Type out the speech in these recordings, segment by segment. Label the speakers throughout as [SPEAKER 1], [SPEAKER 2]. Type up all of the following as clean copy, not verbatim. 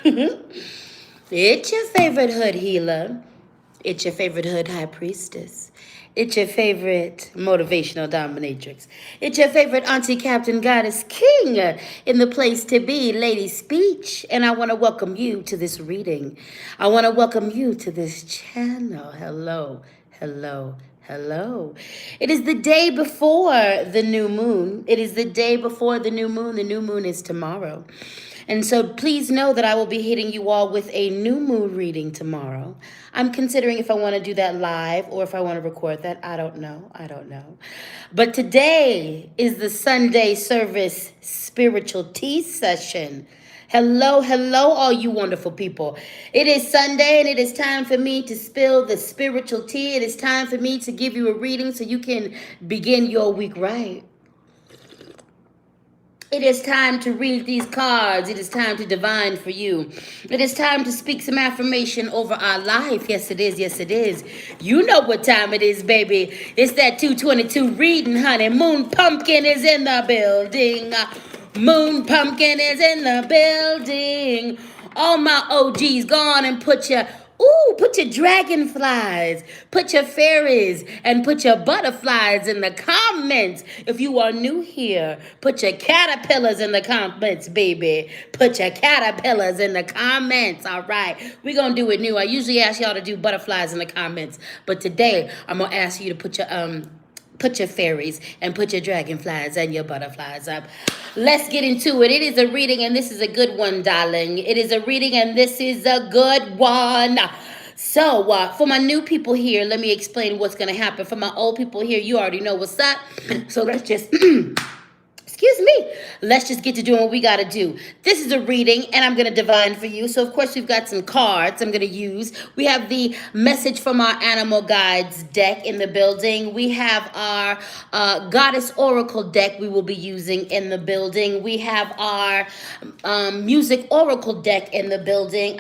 [SPEAKER 1] It's your favorite hood healer. It's your favorite hood high priestess. It's your favorite motivational dominatrix. It's your favorite auntie captain goddess king in the place to be, Lady Speech. And I want to welcome you to this reading. I want to welcome you to this channel. Hello, hello, hello. It is the day before the new moon. It is the day before the new moon. The new moon is tomorrow. And so please know that I will be hitting you all with a new moon reading tomorrow. I'm considering if I want to do that live or if I want to record that. I don't know. I don't know. But today is the Sunday service spiritual tea session. Hello, hello, all you wonderful people. It is Sunday and it is time for me to spill the spiritual tea. It is time for me to give you a reading so you can begin your week right. It is time to read these cards. It is time to divine for you. It is time to speak some affirmation over our life. Yes, it is. Yes, it is. You know what time it is, baby. It's that 222 reading, honey. Moon Pumpkin is in the building. Moon Pumpkin is in the building. All my OGs, go on and put your dragonflies, put your fairies, and put your butterflies in the comments. If you are new here, put your caterpillars in the comments, baby. Put your caterpillars in the comments. All right, we're going to do it new. I usually ask y'all to do butterflies in the comments, but today I'm going to ask you to put your fairies and put your dragonflies and your butterflies up. Let's get into it. It is a reading and this is a good one, darling. It is a reading and this is a good one. So for my new people here, let me explain what's going to happen. For my old people here, you already know what's up. So let's just... Excuse me. Let's just get to doing what we got to do. This is a reading, and I'm going to divine for you. So, of course, we've got some cards I'm going to use. We have the message from our animal guides deck in the building. We have our goddess oracle deck we will be using in the building. We have our music oracle deck in the building.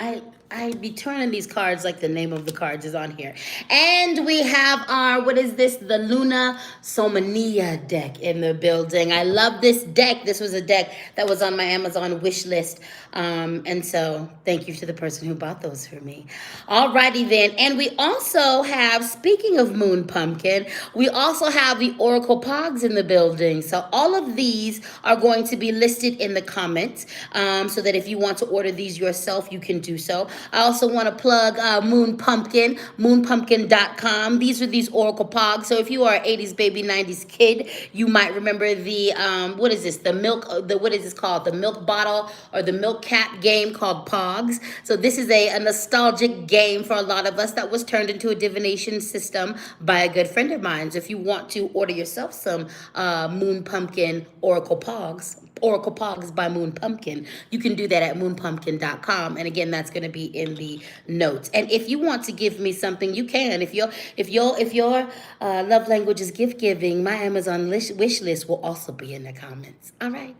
[SPEAKER 1] I'd be turning these cards like the name of the cards is on here. And we have our, what is this? The Luna Somnia deck in the building. I love this deck. This was a deck that was on my Amazon wish list. And so thank you to the person who bought those for me. Alrighty then. And we also have, speaking of Moon Pumpkin, we also have the Oracle Poggz in the building. So all of these are going to be listed in the comments so that if you want to order these yourself, you can do so. I also want to plug Moon Pumpkin, moonpumpkin.com. These are these Oracle Poggz. So if you are an 80s baby, 90s kid, you might remember the, what is this? The milk, what is this called? The milk bottle or the milk cap game called Poggz. So this is a nostalgic game for a lot of us that was turned into a divination system by a good friend of mine. So if you want to order yourself some Moon Pumpkin Oracle Poggz by Moon Pumpkin, you can do that at moonpumpkin.com. And again, that's going to be in the notes. And if you want to give me something, you can. If your love language is gift giving, my Amazon wish list will also be in the comments. All right.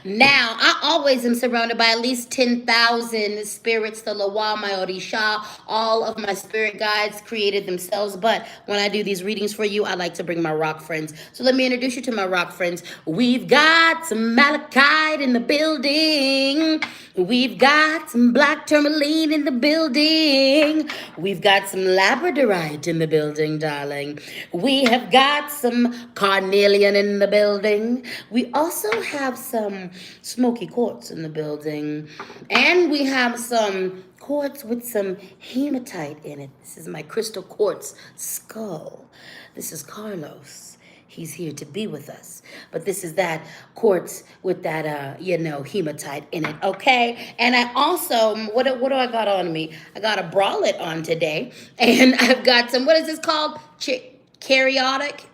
[SPEAKER 1] Now, I always am surrounded by at least 10,000 spirits, the Lawa, my Orisha, all of my spirit guides created themselves. But when I do these readings for you, I like to bring my rock friends. So let me introduce you to my rock friends. We've got some malachite in the building. We've got some black tourmaline in the building. We've got some labradorite in the building, darling. We have got some carnelian in the building. We also have some smoky quartz in the building. And we have some quartz with some hematite in it. This is my crystal quartz skull. This is Carlos. He's here to be with us. But this is that quartz with that, hematite in it, okay? And I also, what do I got on me? I got a bralette on today. And I've got some, what is this called? Cariotic?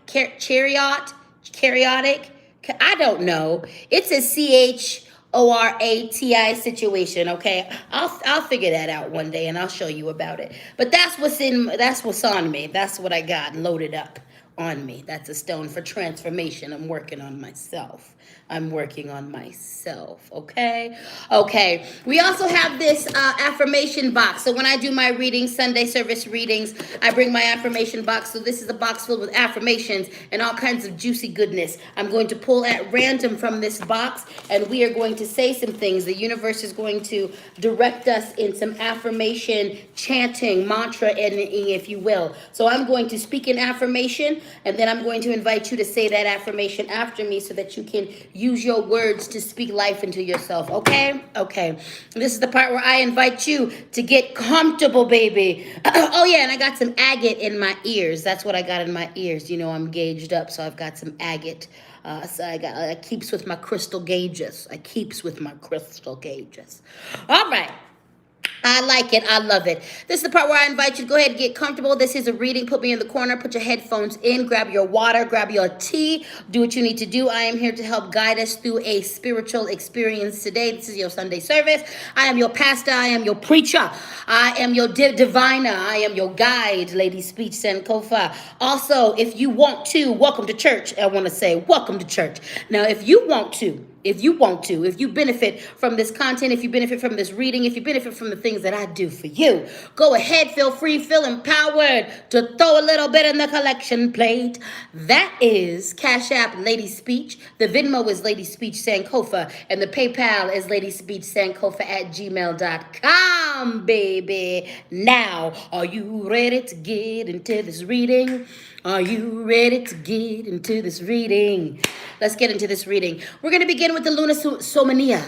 [SPEAKER 1] I don't know. It's a CHORATI situation, okay? I'll figure that out one day and I'll show you about it. But that's what's on me. That's what I got loaded up on me. That's a stone for transformation. I'm working on myself. I'm working on myself. Okay. Okay. We also have this affirmation box. So when I do my readings, Sunday service readings, I bring my affirmation box. So this is a box filled with affirmations and all kinds of juicy goodness. I'm going to pull at random from this box, and we are going to say some things. The universe is going to direct us in some affirmation chanting, mantra, and if you will. So I'm going to speak an affirmation, and then I'm going to invite you to say that affirmation after me so that you can use your words to speak life into yourself. Okay? Okay. This is the part where I invite you to get comfortable, baby. Oh, yeah, and I got some agate in my ears. That's what I got in my ears. You know, I'm gauged up, so I've got some agate. So I keeps with my crystal gauges. I keeps with my crystal gauges. All right. I like it. I love it. This is the part where I invite you to go ahead and get comfortable. This is a reading. Put me in the corner. Put your headphones in. Grab your water. Grab your tea. Do what you need to do. I am here to help guide us through a spiritual experience today. This is your Sunday service. I am your pastor. I am your preacher. I am your diviner. I am your guide, LadySpeech, Sankofa. Also, if you want to, welcome to church. I want to say welcome to church. Now, if you want to, if you benefit from this content, if you benefit from this reading, if you benefit from the things that I do for you, go ahead, feel free, feel empowered to throw a little bit in the collection plate. That is Cash App LadySpeech. The Venmo is LadySpeech Sankofa, and the PayPal is LadySpeechSankofa@gmail.com, baby. Now, are you ready to get into this reading? Are you ready to get into this reading? Let's get into this reading. We're going to begin with the Luna Somnia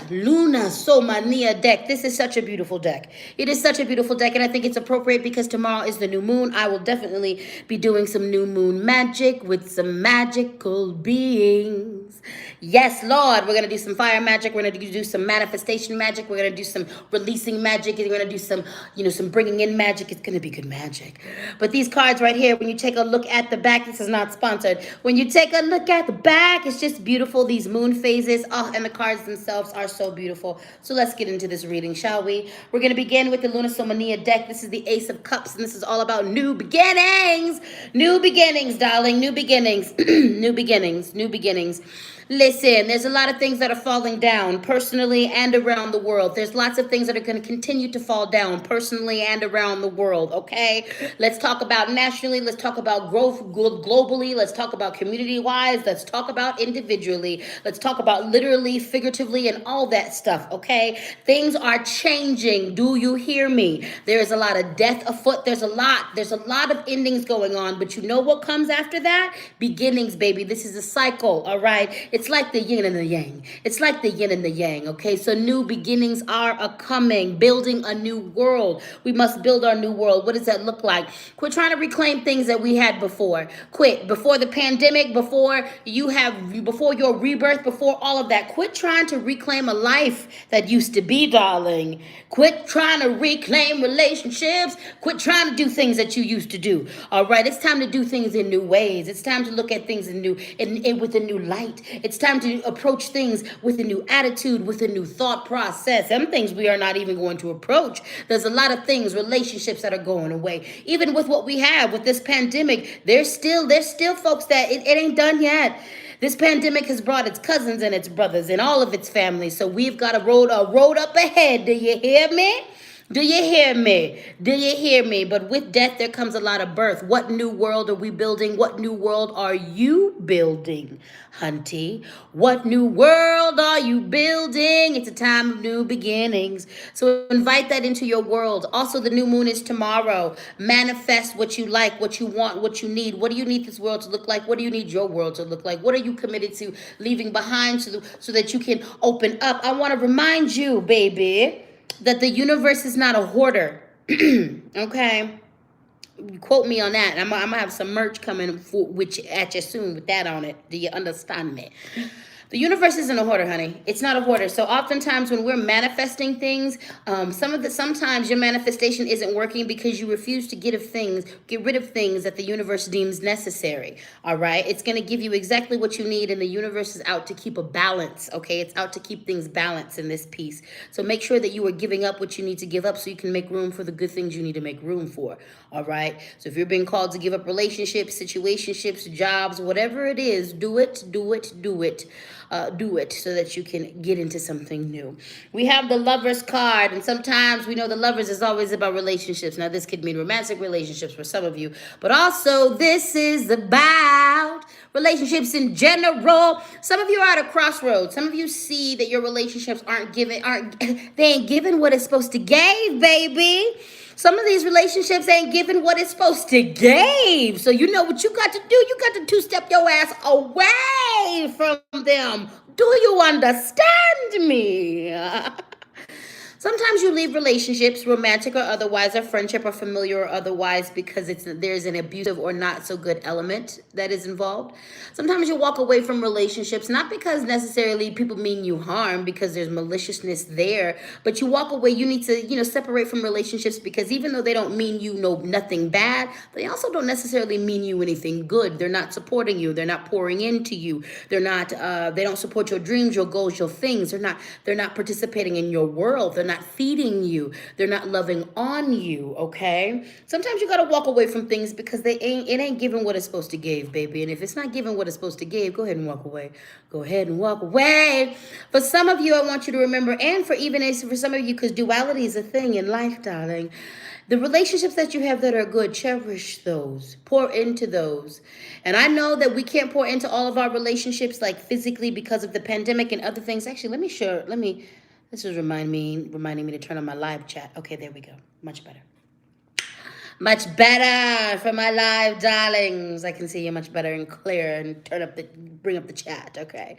[SPEAKER 1] deck. This is such a beautiful deck. It is such a beautiful deck, and I think it's appropriate because tomorrow is the new moon. I will definitely be doing some new moon magic with some magical beings. Yes, Lord. We're going to do some fire magic. We're going to do some manifestation magic. We're going to do some releasing magic. And we're going to do some, some bringing in magic. It's going to be good magic. But these cards right here, when you take a look at the back, this is not sponsored. When you take a look at the back, it's just beautiful. These moon phases, and the cards themselves are so beautiful. So let's get into this reading, shall we? We're going to begin with the Luna Somnia deck. This is the Ace of Cups, and this is all about new beginnings. New beginnings, darling. New beginnings. New beginnings. New beginnings. Listen, there's a lot of things that are falling down personally and around the world. There's lots of things that are going to continue to fall down personally and around the world, okay? Let's talk about nationally. Let's talk about growth globally. Let's talk about community-wise. Let's talk about individually. Let's talk about literally, figuratively, and all that stuff, okay? Things are changing. Do you hear me? There is a lot of death afoot. There's a lot of endings going on, but you know what comes after that? Beginnings, baby. This is a cycle, all right? It's like the yin and the yang. It's like the yin and the yang, okay? So new beginnings are a-coming, building a new world. We must build our new world. What does that look like? Quit trying to reclaim things that we had before. Quit. Before the pandemic, before your rebirth, before all of that. Quit trying to reclaim a life that used to be, darling. Quit trying to reclaim relationships. Quit trying to do things that you used to do. All right? It's time to do things in new ways. It's time to look at things with a new light. It's time to approach things with a new attitude, with a new thought process. Some things we are not even going to approach. There's a lot of things, relationships that are going away. Even with what we have with this pandemic, there's still folks that it ain't done yet. This pandemic has brought its cousins and its brothers and all of its families. So we've got a road up ahead. Do you hear me? Do you hear me? Do you hear me? But with death, there comes a lot of birth. What new world are we building? What new world are you building, hunty? What new world are you building? It's a time of new beginnings. So invite that into your world. Also, the new moon is tomorrow. Manifest what you like, what you want, what you need. What do you need this world to look like? What do you need your world to look like? What are you committed to leaving behind so that you can open up? I want to remind you, baby, that the universe is not a hoarder. Okay? Quote me on that. I'm going to have some merch coming at you soon with that on it. Do you understand me? The universe isn't a hoarder, honey. It's not a hoarder. So oftentimes when we're manifesting things, sometimes your manifestation isn't working because you refuse to get rid of things that the universe deems necessary. All right, it's going to give you exactly what you need, and the universe is out to keep a balance. Okay, it's out to keep things balanced in this piece. So make sure that you are giving up what you need to give up, so you can make room for the good things you need to make room for. All right. So if you're being called to give up relationships, situationships, jobs, whatever it is, do it, do it, do it. Do it so that you can get into something new. We have the Lovers card, and sometimes we know the Lovers is always about relationships. Now, this could mean romantic relationships for some of you, but also this is about relationships in general. Some of you are at a crossroads. Some of you see that your relationships they ain't giving what it's supposed to give, baby. Some of these relationships ain't giving what it's supposed to give. So you know what you got to do. You got to two-step your ass away from them. Do you understand me? Sometimes you leave relationships, romantic or otherwise, or friendship or familiar or otherwise, because there's an abusive or not so good element that is involved. Sometimes you walk away from relationships, not because necessarily people mean you harm, because there's maliciousness there, but you walk away. You need to, separate from relationships because even though they don't mean you know nothing bad, they also don't necessarily mean you anything good. They're not supporting you. They're not pouring into you. They don't support your dreams, your goals, your things. They're not participating in your world. They're not feeding you. They're not loving on you, okay? Sometimes you got to walk away from things because it ain't giving what it's supposed to give, baby. And if it's not giving what it's supposed to give, go ahead and walk away. Go ahead and walk away. For some of you, I want you to remember, and for some of you, because duality is a thing in life, darling. The relationships that you have that are good, cherish those. Pour into those. And I know that we can't pour into all of our relationships, like physically, because of the pandemic and other things. Actually, this is reminding me to turn on my live chat. Okay, there we go. Much better. Much better for my live darlings. I can see you much better and clear, and bring up the chat. Okay.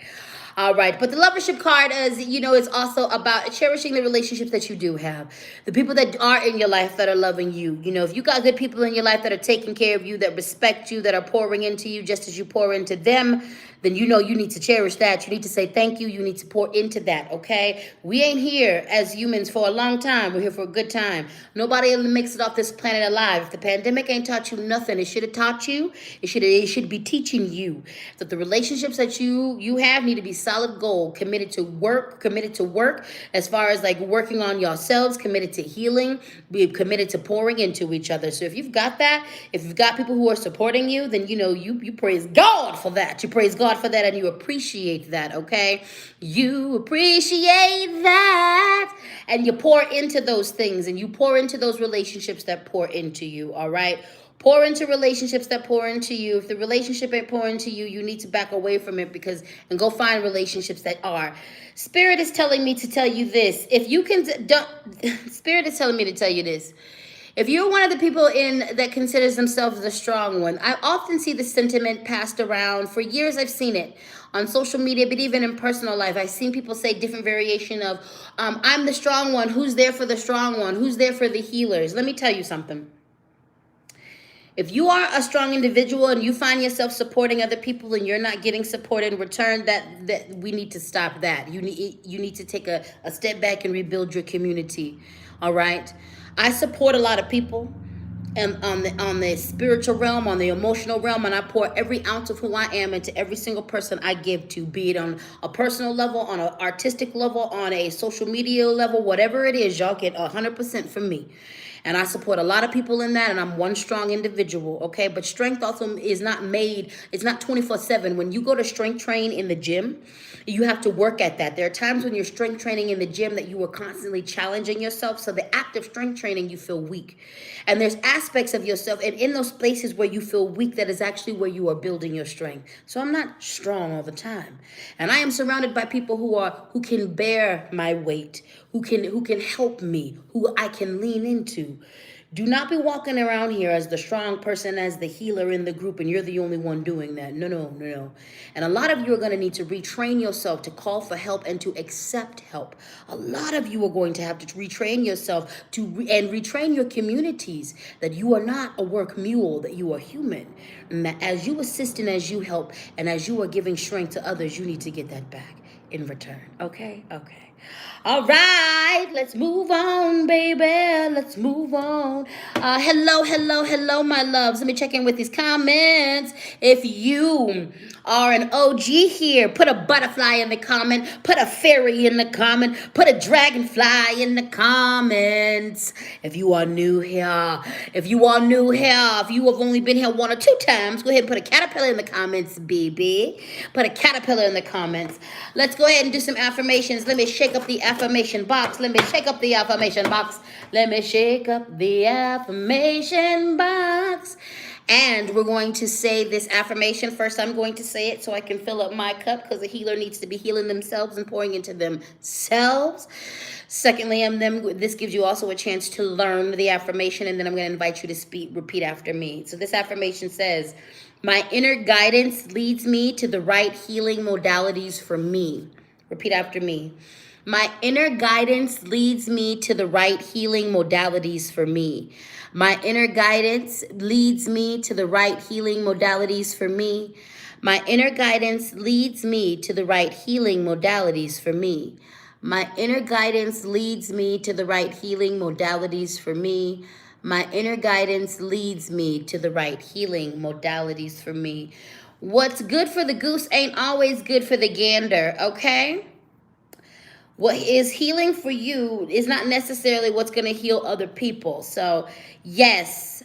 [SPEAKER 1] All right. But the lovership card is, it's also about cherishing the relationships that you do have. The people that are in your life that are loving you. If you got good people in your life that are taking care of you, that respect you, that are pouring into you just as you pour into them, then you need to cherish that. You need to say thank you. You need to pour into that, okay? We ain't here as humans for a long time. We're here for a good time. Nobody ever makes it off this planet alive. If the pandemic ain't taught you nothing, it should have taught you. It should be teaching you that the relationships that you have need to be solid gold, committed to work as far as like working on yourselves, committed to healing, be committed to pouring into each other. So if you've got that, if you've got people who are supporting you, then you praise God for that. You praise God for that, and you appreciate that, okay? You appreciate that, and you pour into those things, and you pour into those relationships that pour into you, all right? Pour into relationships that pour into you. If the relationship ain't pouring into you, you need to back away from it and go find relationships that are. Spirit is telling me to tell you this. Spirit is telling me to tell you this. If you're one of the people that considers themselves the strong one, I often see the sentiment passed around. For years, I've seen it on social media, but even in personal life, I've seen people say different variation of, I'm the strong one. Who's there for the strong one? Who's there for the healers? Let me tell you something. If you are a strong individual and you find yourself supporting other people and you're not getting support in return, that we need to stop that. You need to take a step back and rebuild your community. All right. I support a lot of people and on the spiritual realm, on the emotional realm, and I pour every ounce of who I am into every single person I give to, be it on a personal level, on an artistic level, on a social media level, whatever it is, y'all get 100% from me. And I support a lot of people in that, and I'm one strong individual, okay? But strength also is not made, it's not 24/7. When you go to strength train in the gym, you have to work at that. There are times when you're strength training in the gym that you are constantly challenging yourself. So the act of strength training, you feel weak. And there's aspects of yourself, and in those places where you feel weak, that is actually where you are building your strength. So I'm not strong all the time. And I am surrounded by people who can bear my weight, who can help me, who I can lean into. Do not be walking around here as the strong person, as the healer in the group, and you're the only one doing that. No, no, no, no. And a lot of you are going to need to retrain yourself to call for help and to accept help. A lot of you are going to have to retrain yourself and retrain your communities that you are not a work mule, that you are human. And that as you assist and as you help and as you are giving strength to others, you need to get that back in return. Okay? Okay. All right, let's move on, baby. Let's move on. Hello, hello, hello, my loves. Let me check in with these comments. If you are an OG here, put a butterfly in the comment, put a fairy in the comment, put a dragonfly in the comments. If you are new here, if you have only been here 1 or 2 times, go ahead and put a caterpillar in the comments, baby. Put a caterpillar in the comments. Let's go ahead and do some affirmations. Let me shake up the affirmation box. Let me shake up the affirmation box. Let me shake up the affirmation box. And we're going to say this affirmation. First, I'm going to say it so I can fill up my cup, because the healer needs to be healing themselves and pouring into themselves. Secondly, this gives you also a chance to learn the affirmation, and then I'm going to invite you to repeat after me. So this affirmation says, my inner guidance leads me to the right healing modalities for me. Repeat after me. My inner guidance leads me to the right healing modalities for me. My inner guidance leads me to the right healing modalities for me. My inner guidance leads me to the right healing modalities for me. My inner guidance leads me to the right healing modalities for me. My inner guidance leads me to the right healing modalities for me. What's good for the goose ain't always good for the gander, okay? What is healing for you is not necessarily what's going to heal other people. So, yes,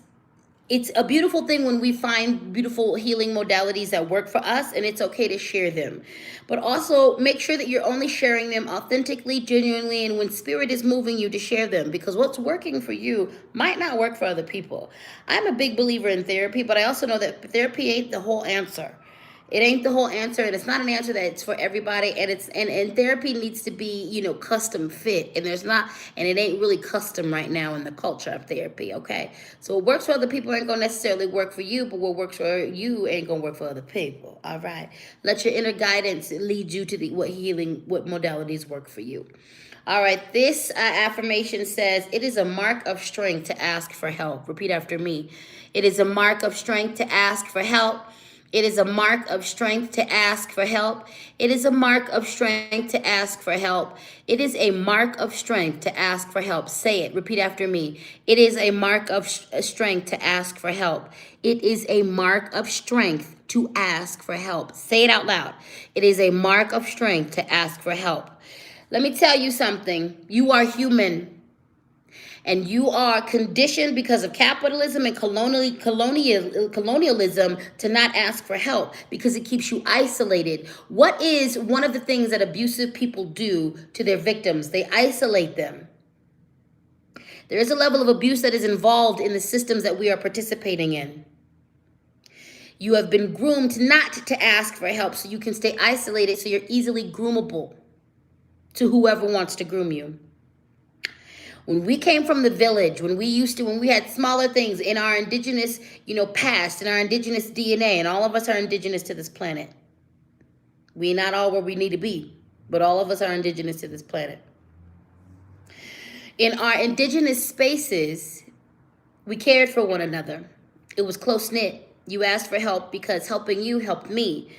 [SPEAKER 1] it's a beautiful thing when we find beautiful healing modalities that work for us, and it's okay to share them. But also make sure that you're only sharing them authentically, genuinely, and when spirit is moving you to share them, because what's working for you might not work for other people. I'm a big believer in therapy, but I also know that therapy ain't the whole answer. It ain't the whole answer, and it's not an answer that's for everybody. And therapy needs to be, custom fit. And it ain't really custom right now in the culture of therapy, okay? So what works for other people ain't gonna necessarily work for you, but what works for you ain't gonna work for other people. All right. Let your inner guidance lead you to what modalities work for you. All right, this affirmation says, it is a mark of strength to ask for help. Repeat after me. It is a mark of strength to ask for help. It is a mark of strength to ask for help. It is a mark of strength to ask for help. It is a mark of strength to ask for help. Say it. Repeat after me. It is a mark of strength to ask for help. It is a mark of strength to ask for help. Say it out loud. It is a mark of strength to ask for help. Let me tell you something. You are human. And you are conditioned because of capitalism and colonialism to not ask for help because it keeps you isolated. What is one of the things that abusive people do to their victims? They isolate them. There is a level of abuse that is involved in the systems that we are participating in. You have been groomed not to ask for help so you can stay isolated, so you're easily groomable to whoever wants to groom you. When we came from the village, when we had smaller things in our indigenous, past, in our indigenous DNA, and all of us are indigenous to this planet. We're not all where we need to be, but all of us are indigenous to this planet. In our indigenous spaces, we cared for one another. It was close-knit. You asked for help because helping you helped me.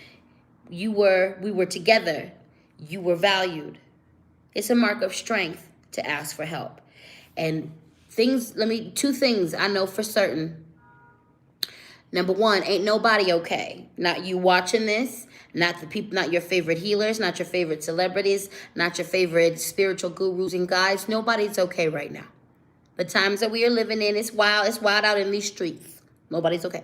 [SPEAKER 1] We were together. You were valued. It's a mark of strength to ask for help. And two things I know for certain. Number one, ain't nobody okay. Not you watching this, not the people, not your favorite healers, not your favorite celebrities, not your favorite spiritual gurus and guides. Nobody's okay right now. The times that we are living in, it's wild out in these streets. Nobody's okay.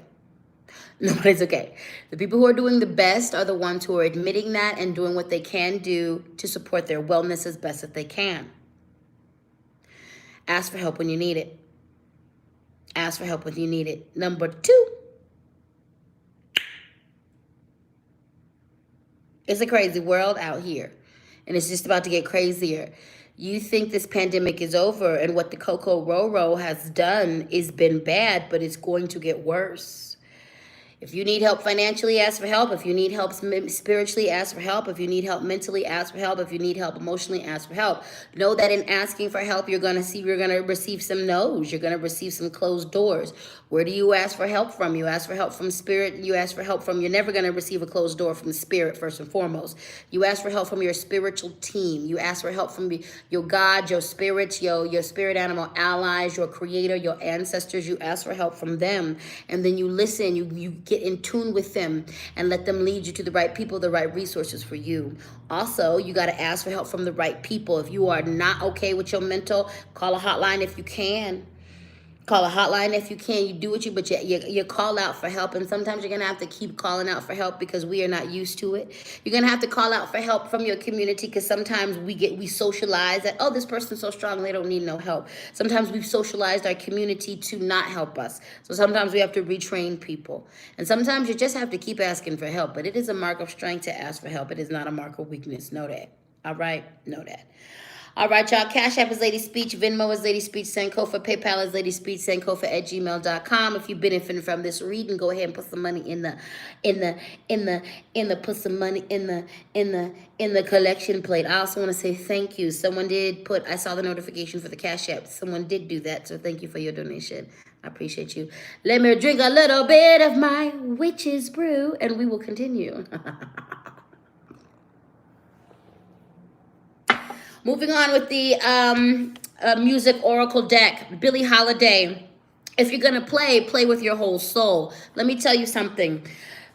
[SPEAKER 1] Nobody's okay. The people who are doing the best are the ones who are admitting that and doing what they can do to support their wellness as best that they can. Ask for help when you need it. Ask for help when you need it. Number two, it's a crazy world out here, and it's just about to get crazier. You think this pandemic is over, and what the Coco Roro has done is been bad, but it's going to get worse. If you need help financially, ask for help. If you need help spiritually, ask for help. If you need help mentally, ask for help. If you need help emotionally, ask for help. Know that in asking for help, you're gonna receive some no's. You're gonna receive some closed doors. Where do you ask for help from? You ask for help from spirit. You ask for help from. You're never gonna receive a closed door from spirit first and foremost. You ask for help from your spiritual team. You ask for help from your God, your spirits, your spirit animal allies, your creator, your ancestors. You ask for help from them, and then you listen. You get in tune with them and let them lead you to the right people, the right resources for you. Also, you got to ask for help from the right people. If you are not okay with your mental, call a hotline if you can. Call a hotline if you can. You do what you call out for help, and sometimes you're gonna have to keep calling out for help because we are not used to it. You're gonna have to call out for help from your community because sometimes we socialize that, oh, this person's so strong they don't need no help. Sometimes we've socialized our community to not help us. So sometimes we have to retrain people, and sometimes you just have to keep asking for help. But it is a mark of strength to ask for help. It is not a mark of weakness. Know that. All right, know that. All right, y'all. Cash App is LadySpeech. Venmo is LadySpeech. Sankofa. PayPal is LadySpeech. Sankofa@gmail.com. If you're benefiting from this reading, go ahead and put some money put some money in the collection plate. I also want to say thank you. Someone did put. I saw the notification for the Cash App. Someone did do that, so thank you for your donation. I appreciate you. Let me drink a little bit of my witch's brew, and we will continue. Moving on with the music oracle deck, Billie Holiday. If you're going to play with your whole soul. Let me tell you something.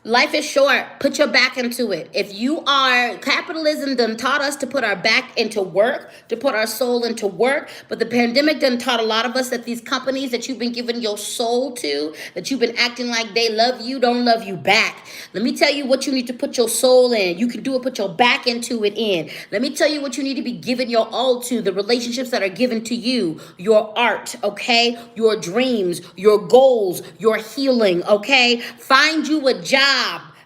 [SPEAKER 1] Life is short. Put your back into it. If you are, capitalism done taught us to put our back into work, to put our soul into work. But the pandemic done taught a lot of us that these companies that you've been giving your soul to, that you've been acting like they love you, don't love you back. Let me tell you what you need to put your soul in. You can do it, put your back into it in. Let me tell you what you need to be giving your all to, the relationships that are given to you, your art, okay? Your dreams, your goals, your healing, okay? Find you a job.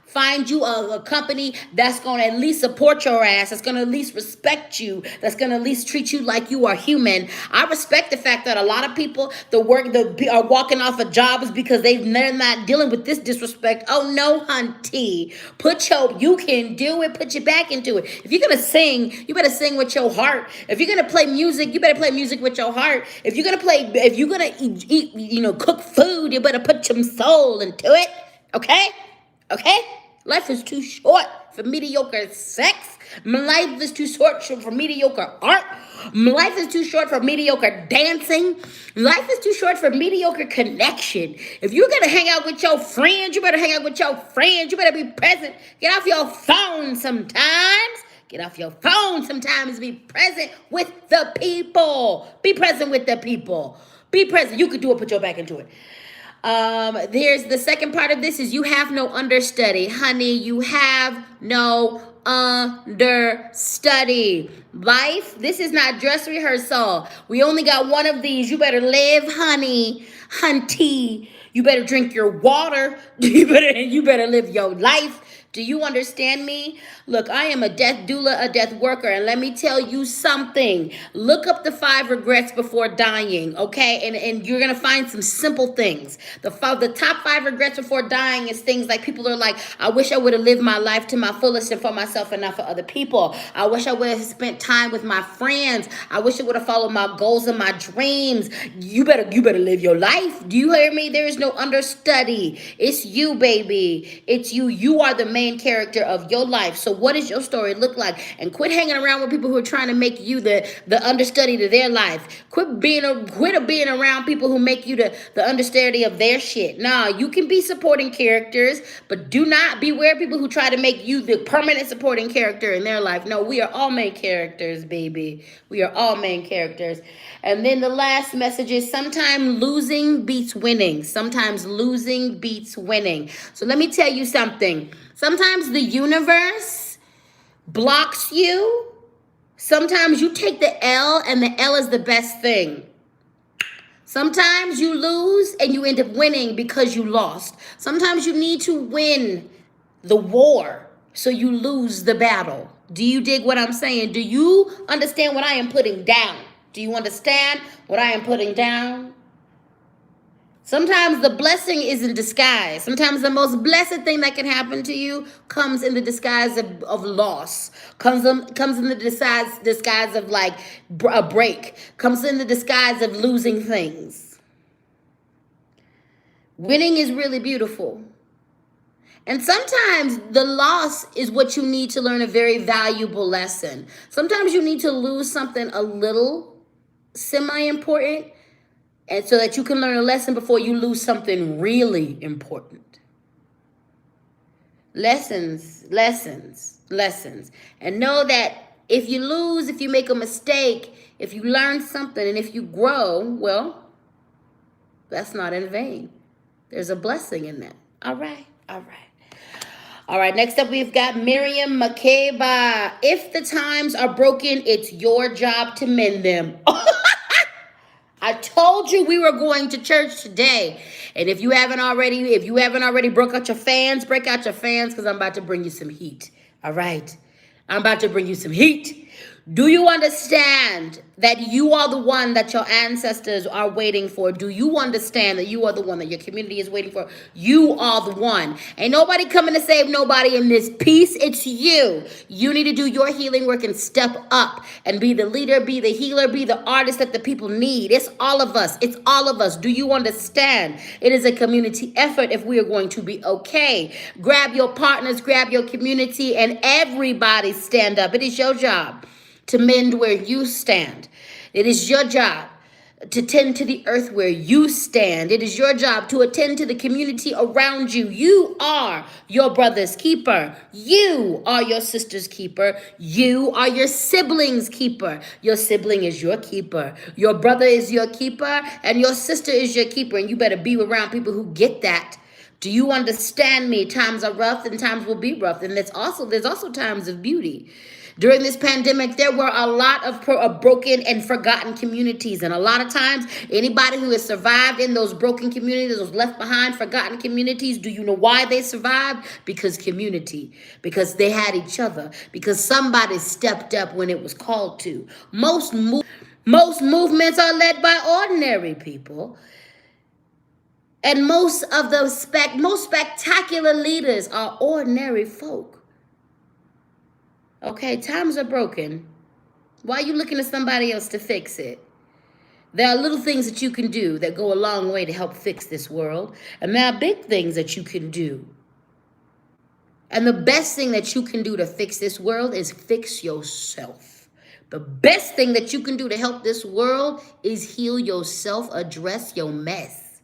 [SPEAKER 1] Find you a company that's going to at least support your ass, that's going to at least respect you, that's going to at least treat you like you are human. I respect the fact that a lot of people are walking off of jobs because they're not dealing with this disrespect. Oh no, hunty. You can do it. Put your back into it. If you're going to sing, you better sing with your heart. If you're going to play music, you better play music with your heart. If you're going to eat, cook food, you better put some soul into it. Okay? Okay? Life is too short for mediocre sex. Life is too short for mediocre art. Life is too short for mediocre dancing. Life is too short for mediocre connection. If you're going to hang out with your friends, you better hang out with your friends. You better be present. Get off your phone sometimes. Get off your phone sometimes. Be present with the people. Be present with the people. Be present. You could do it. Put your back into it. There's the second part of this is you have no understudy. Honey, you have no understudy. Life, this is not dress rehearsal. We only got one of these. You better live, honey, hunty. You better drink your water. You better live your life. Do you understand me? Look, I am a death doula, a death worker, and let me tell you something. Look up the 5 regrets before dying, okay? And you're going to find some simple things. The top 5 regrets before dying is things like people are like, I wish I would have lived my life to my fullest and for myself and not for other people. I wish I would have spent time with my friends. I wish I would have followed my goals and my dreams. You better live your life. Do you hear me? There is no understudy. It's you, baby. It's you. You are the main character of your life. So what does your story look like? And quit hanging around with people who are trying to make you the understudy to their life. Quit being around people who make you the understudy of their shit. Nah, you can be supporting characters, but do not beware of people who try to make you the permanent supporting character in their life. No, we are all main characters, baby. We are all main characters. And then the last message is sometimes losing beats winning. Sometimes losing beats winning. So let me tell you something. Sometimes the universe blocks you. Sometimes you take the L, and the L is the best thing. Sometimes you lose and you end up winning because you lost. Sometimes you need to win the war so you lose the battle. Do you dig what I'm saying? Do you understand what I am putting down? Do you understand what I am putting down? Sometimes the blessing is in disguise. Sometimes the most blessed thing that can happen to you comes in the disguise of loss. Comes in the disguise of like a break. Comes in the disguise of losing things. Winning is really beautiful. And sometimes the loss is what you need to learn a very valuable lesson. Sometimes you need to lose something a little semi-important, and so that you can learn a lesson before you lose something really important. Lessons. And know that if you lose, if you make a mistake, if you learn something, and if you grow, well, that's not in vain. There's a blessing in that. All right. Next up, we've got Miriam Makeba. If the times are broken, it's your job to mend them. I told you we were going to church today. And if you haven't already broke out your fans, break out your fans, because I'm about to bring you some heat. All right. I'm about to bring you some heat. Do you understand that you are the one that your ancestors are waiting for? Do you understand that you are the one that your community is waiting for? You are the one. Ain't nobody coming to save nobody in this piece. It's you. You need to do your healing work and step up and be the leader, be the healer, be the artist that the people need. It's all of us. It's all of us. Do you understand? It is a community effort if we are going to be okay. Grab your partners, grab your community, and everybody stand up. It is your job to mend where you stand. It is your job to tend to the earth where you stand. It is your job to attend to the community around you. You are your brother's keeper. You are your sister's keeper. You are your sibling's keeper. Your sibling is your keeper. Your brother is your keeper, and your sister is your keeper. And you better be around people who get that. Do you understand me? Times are rough and times will be rough. And there's also times of beauty. During this pandemic, there were a lot of broken and forgotten communities. And a lot of times, anybody who has survived in those broken communities, those left behind, forgotten communities, do you know why they survived? Because community. Because they had each other. Because somebody stepped up when it was called to. Most movements are led by ordinary people. And most spectacular leaders are ordinary folk. Okay, times are broken. Why are you looking at somebody else to fix it? There are little things that you can do that go a long way to help fix this world. And there are big things that you can do. And the best thing that you can do to fix this world is fix yourself. The best thing that you can do to help this world is heal yourself, address your mess.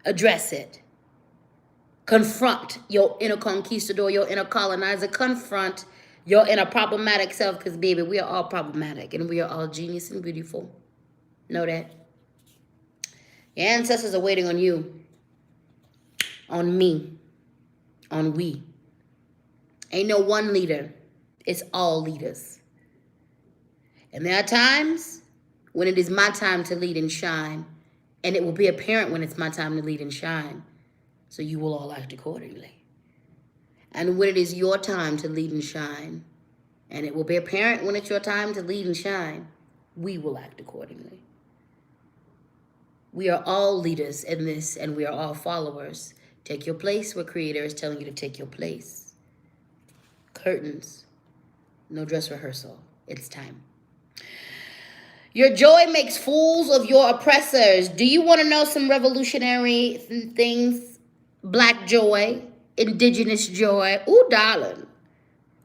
[SPEAKER 1] Address it. Confront your inner conquistador, your inner colonizer. Confront your inner problematic self, because, baby, we are all problematic and we are all genius and beautiful. Know that. Your ancestors are waiting on you, on me, on we. Ain't no one leader. It's all leaders. And there are times when it is my time to lead and shine, and it will be apparent when it's my time to lead and shine. So you will all act accordingly. And when it is your time to lead and shine, and it will be apparent when it's your time to lead and shine, we will act accordingly. We are all leaders in this, and we are all followers. Take your place where Creator is telling you to take your place. Curtains. No dress rehearsal. It's time. Your joy makes fools of your oppressors. Do you want to know some revolutionary things? Black joy, indigenous joy, ooh, darling,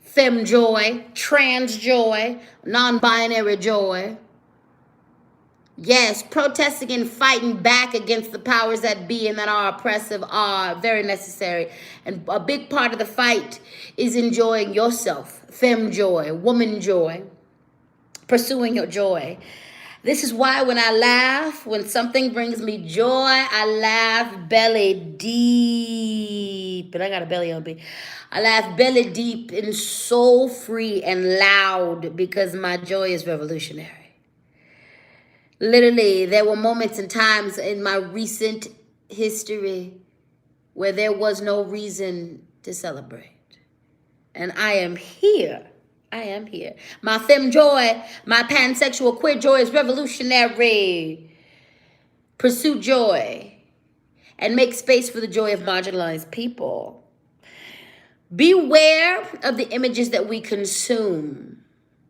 [SPEAKER 1] femme joy, trans joy, non-binary joy. Yes, protesting and fighting back against the powers that be and that are oppressive are very necessary. And a big part of the fight is enjoying yourself, femme joy, woman joy, pursuing your joy. This is why when I laugh, when something brings me joy, I laugh belly deep. And I got a belly on me. I laugh belly deep and soul free and loud because my joy is revolutionary. Literally, there were moments and times in my recent history where there was no reason to celebrate. And I am here. I am here. My femme joy, my pansexual queer joy is revolutionary. Pursue joy and make space for the joy of marginalized people. Beware of the images that we consume.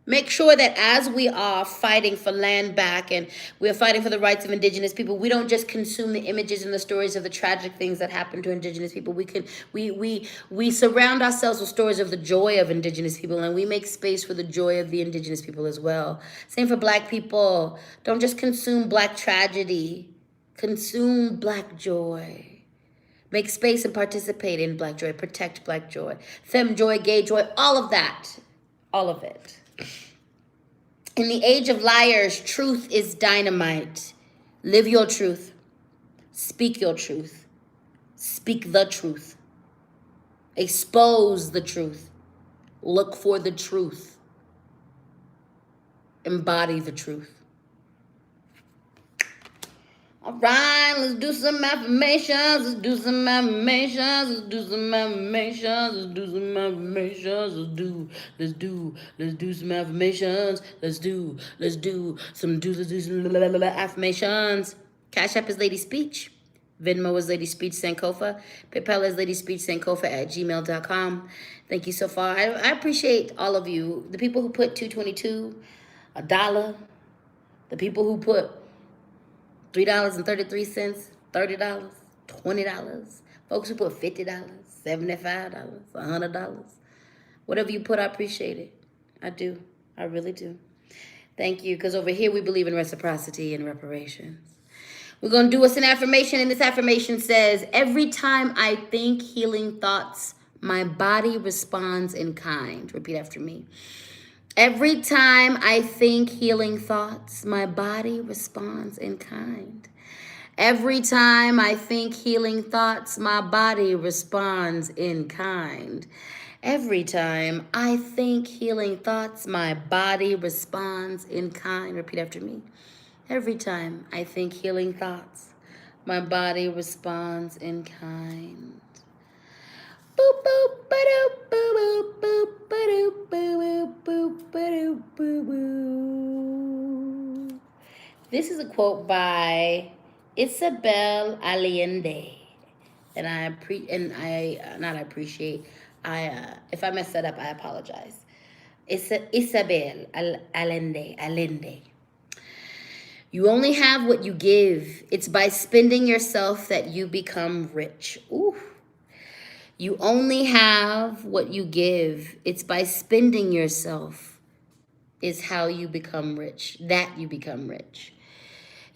[SPEAKER 1] Make sure that as we are fighting for land back and we're fighting for the rights of indigenous people, we don't just consume the images and the stories of the tragic things that happen to indigenous people. We surround ourselves with stories of the joy of indigenous people, and we make space for the joy of the indigenous people as well. Same for black people. Don't just consume black tragedy. Consume black joy. Make space and participate in black joy. Protect black joy. Femme joy, gay joy, all of that. All of it. In the age of liars, truth is dynamite. Live your truth. Speak your truth. Speak the truth. Expose the truth. Look for the truth. Embody the truth. All right, let's do some affirmations. Let's do some affirmations. Let's do some affirmations. Let's do some affirmations. Let's do some affirmations. Let's do some affirmations. Cash App is LadySpeech. Venmo is LadySpeech Sankofa. PayPal is LadySpeech Sankofa at gmail.com. Thank you so far. I appreciate all of you. The people who put $2.22, $1. The people who put $3.33, $30, $20. Folks who put $50, $75, $100. Whatever you put, I appreciate it. I do. I really do. Thank you, because over here we believe in reciprocity and reparations. We're going to do us an affirmation, and this affirmation says, every time I think healing thoughts, my body responds in kind. Repeat after me. Every time I think healing thoughts, my body responds in kind. Every time I think healing thoughts, my body responds in kind. Every time I think healing thoughts, my body responds in kind. Repeat after me. Every time I think healing thoughts, my body responds in kind. Boop, boop, ba-doop, boop, boop, ba-doop, boop, boop, ba-doop, boop, boop. This is a quote by Isabel Allende, and if I mess that up, I apologize. It's Isabel Allende. You only have what you give. It's by spending yourself that you become rich. Ooh. You only have what you give. It's by spending yourself is how you become rich, that you become rich.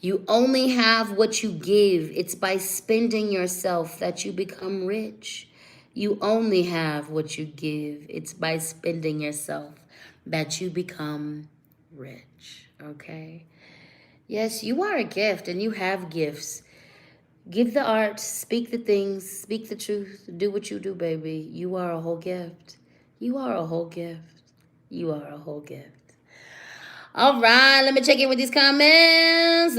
[SPEAKER 1] You only have what you give. It's by spending yourself that you become rich. You only have what you give. It's by spending yourself that you become rich, okay? Yes, you are a gift and you have gifts. Give the art, speak the things, speak the truth, do what you do, baby. You are a whole gift. You are a whole gift. You are a whole gift. All right, let me check in with these comments.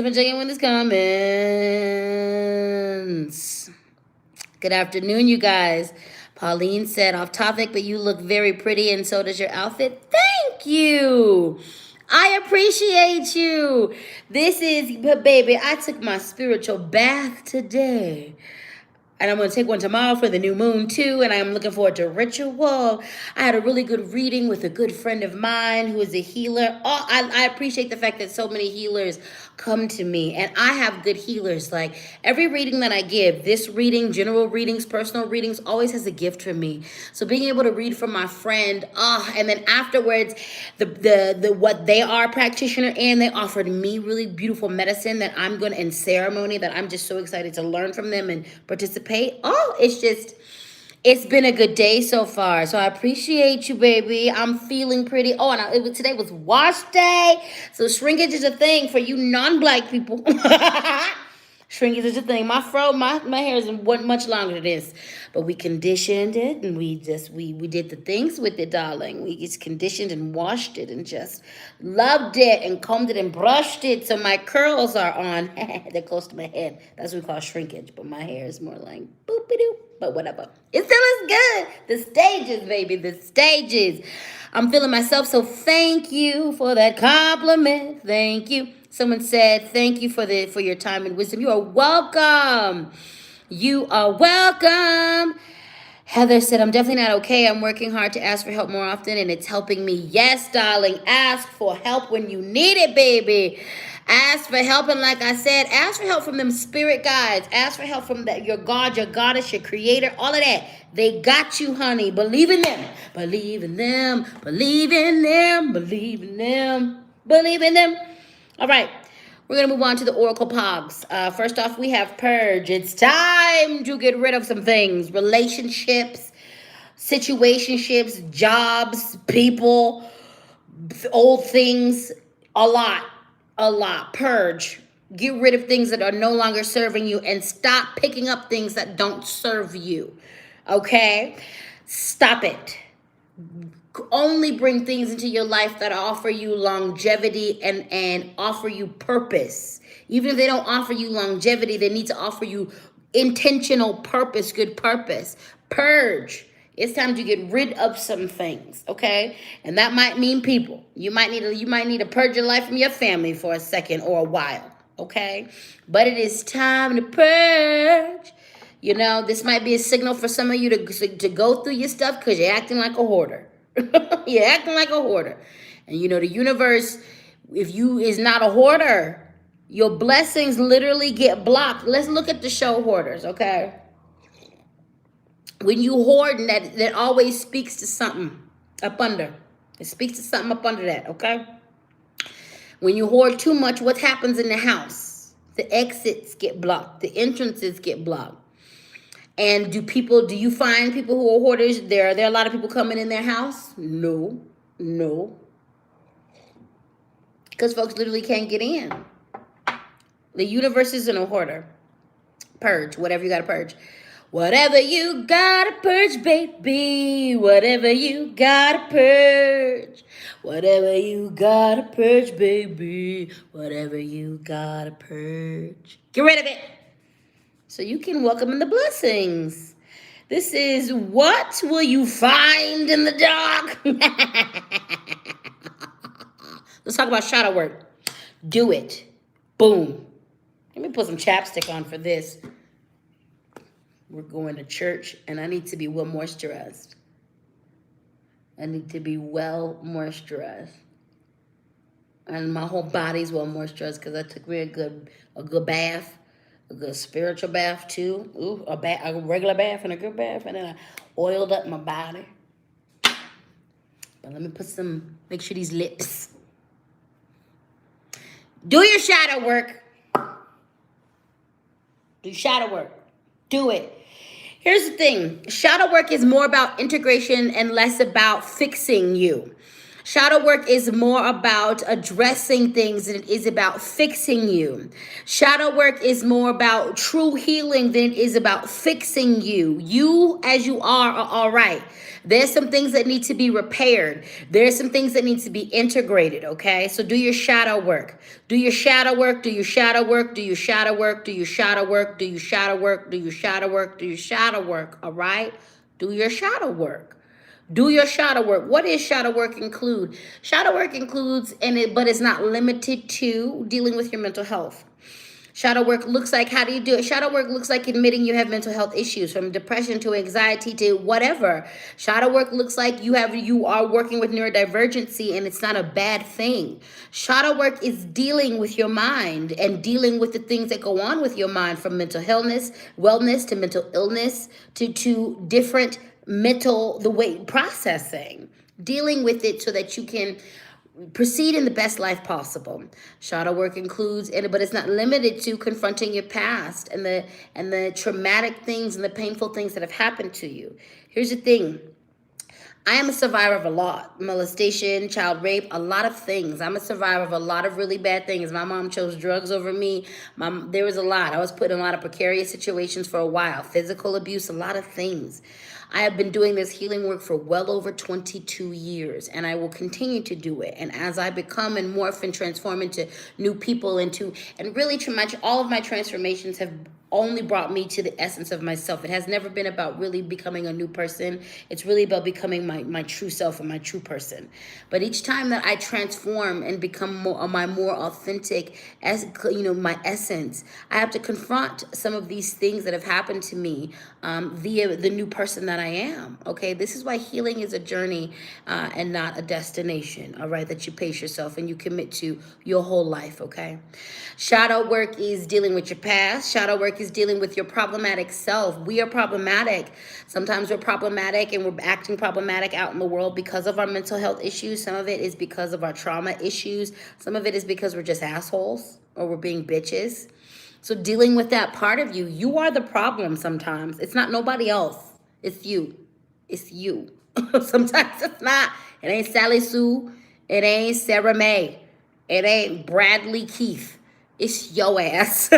[SPEAKER 1] Good afternoon, you guys. Pauline said, off topic, but you look very pretty and so does your outfit. Thank you. I appreciate you. But baby, I took my spiritual bath today. And I'm going to take one tomorrow for the new moon, too. And I'm looking forward to ritual. I had a really good reading with a good friend of mine who is a healer. Oh, I appreciate the fact that so many healers come to me. And I have good healers. Like, every reading that I give, this reading, general readings, personal readings, always has a gift for me. So being able to read from my friend, and then afterwards, the what they are a practitioner in, they offered me really beautiful medicine that I'm going to, and ceremony that I'm just so excited to learn from them and participate. Oh, it's been a good day so far. So I appreciate you, baby. I'm feeling pretty. Oh, and today was wash day. So shrinkage is a thing for you non-black people. Shrinkage is a thing. My hair isn't much longer than this. But we conditioned it and we did the things with it, darling. We just conditioned and washed it and just loved it and combed it and brushed it. So my curls are on. They're close to my head. That's what we call shrinkage. But my hair is more like boop-a-doop. but whatever. It still is good. The stages, baby, the stages. I'm feeling myself, so thank you for that compliment. Thank you. Someone said, thank you for your time and wisdom. You are welcome. You are welcome. Heather said, I'm definitely not okay. I'm working hard to ask for help more often, and it's helping me. Yes, darling. Ask for help when you need it, baby. Ask for help, and like I said, ask for help from them spirit guides. Ask for help from your God, your goddess, your creator, all of that. They got you, honey. Believe in them. Believe in them. Believe in them. Believe in them. Believe in them. All right. We're going to move on to the Oracle Poggz. First off, we have Purge. It's time to get rid of some things. Relationships, situationships, jobs, people, old things. A lot. A lot. Purge. Get rid of things that are no longer serving you and stop picking up things that don't serve you. Okay? Stop it. Only bring things into your life that offer you longevity and offer you purpose. Even if they don't offer you longevity, they need to offer you intentional purpose, good purpose. Purge. It's time to get rid of some things, okay? And that might mean people. You might need to purge your life from your family for a second or a while, okay? But it is time to purge. You know, this might be a signal for some of you to go through your stuff because you're acting like a hoarder. You're acting like a hoarder. And you know, the universe, if you is not a hoarder, your blessings literally get blocked. Let's look at the show Hoarders, okay? When you hoard, that always speaks to something up under. It speaks to something up under that, okay? When you hoard too much, what happens in the house? The exits get blocked. The entrances get blocked. And do you find people who are hoarders? Are there a lot of people coming in their house? No. Because folks literally can't get in. The universe isn't a hoarder. Purge, whatever you got to purge. Whatever you got to purge, baby. Whatever you got to purge. Whatever you got to purge, baby. Whatever you got to purge. Get rid of it. So you can welcome in the blessings. This is what will you find in the dark? Let's talk about shadow work. Do it. Boom. Let me put some chapstick on for this. We're going to church, and I need to be well moisturized. And my whole body's well moisturized because I took me a good bath. A good spiritual bath too. Ooh, a regular bath and a good bath, and then I oiled up my body. But let me make sure these lips. Do your shadow work. Do shadow work. Do it. Here's the thing. Shadow work is more about integration and less about fixing you. Shadow work is more about addressing things than it is about fixing you. Shadow work is more about true healing than it is about fixing you. You, as you are all right. There's some things that need to be repaired. There's some things that need to be integrated, okay? So do your shadow work. Do your shadow work, do your shadow work, do your shadow work, do your shadow work, do your shadow work, do your shadow work, do your shadow work, all right? Do your shadow work. Do your shadow work. What does shadow work include? Shadow work includes, but it's not limited to, dealing with your mental health. Shadow work looks like, how do you do it? Shadow work looks like admitting you have mental health issues, from depression to anxiety to whatever. Shadow work looks like you are working with neurodivergency, and it's not a bad thing. Shadow work is dealing with your mind and dealing with the things that go on with your mind, from mental wellness to mental illness to different the way processing, dealing with it so that you can proceed in the best life possible. Shadow work includes, but it's not limited to, confronting your past and the traumatic things and the painful things that have happened to you. Here's the thing. I am a survivor of a lot. Molestation, child rape, a lot of things. I'm a survivor of a lot of really bad things. My mom chose drugs over me. There was a lot. I was put in a lot of precarious situations for a while. Physical abuse, a lot of things. I have been doing this healing work for well over 22 years, and I will continue to do it. And as I become and morph and transform into new people, and really all of my transformations have only brought me to the essence of myself. It has never been about really becoming a new person. It's really about becoming my true self and my true person. But each time that I transform and become my more authentic, as my essence, I have to confront some of these things that have happened to me via the new person that I am. Okay, this is why healing is a journey and not a destination. All right, that you pace yourself and you commit to your whole life. Okay, shadow work is dealing with your past. Shadow work is dealing with your problematic self. We are problematic. Sometimes we're problematic and we're acting problematic out in the world because of our mental health issues. Some of it is because of our trauma issues. Some of it is because we're just assholes or we're being bitches. So dealing with that part of you, you are the problem sometimes. It's not nobody else. It's you. It's you. Sometimes it's not. It ain't Sally Sue. It ain't Sarah Mae. It ain't Bradley Keith. It's your ass.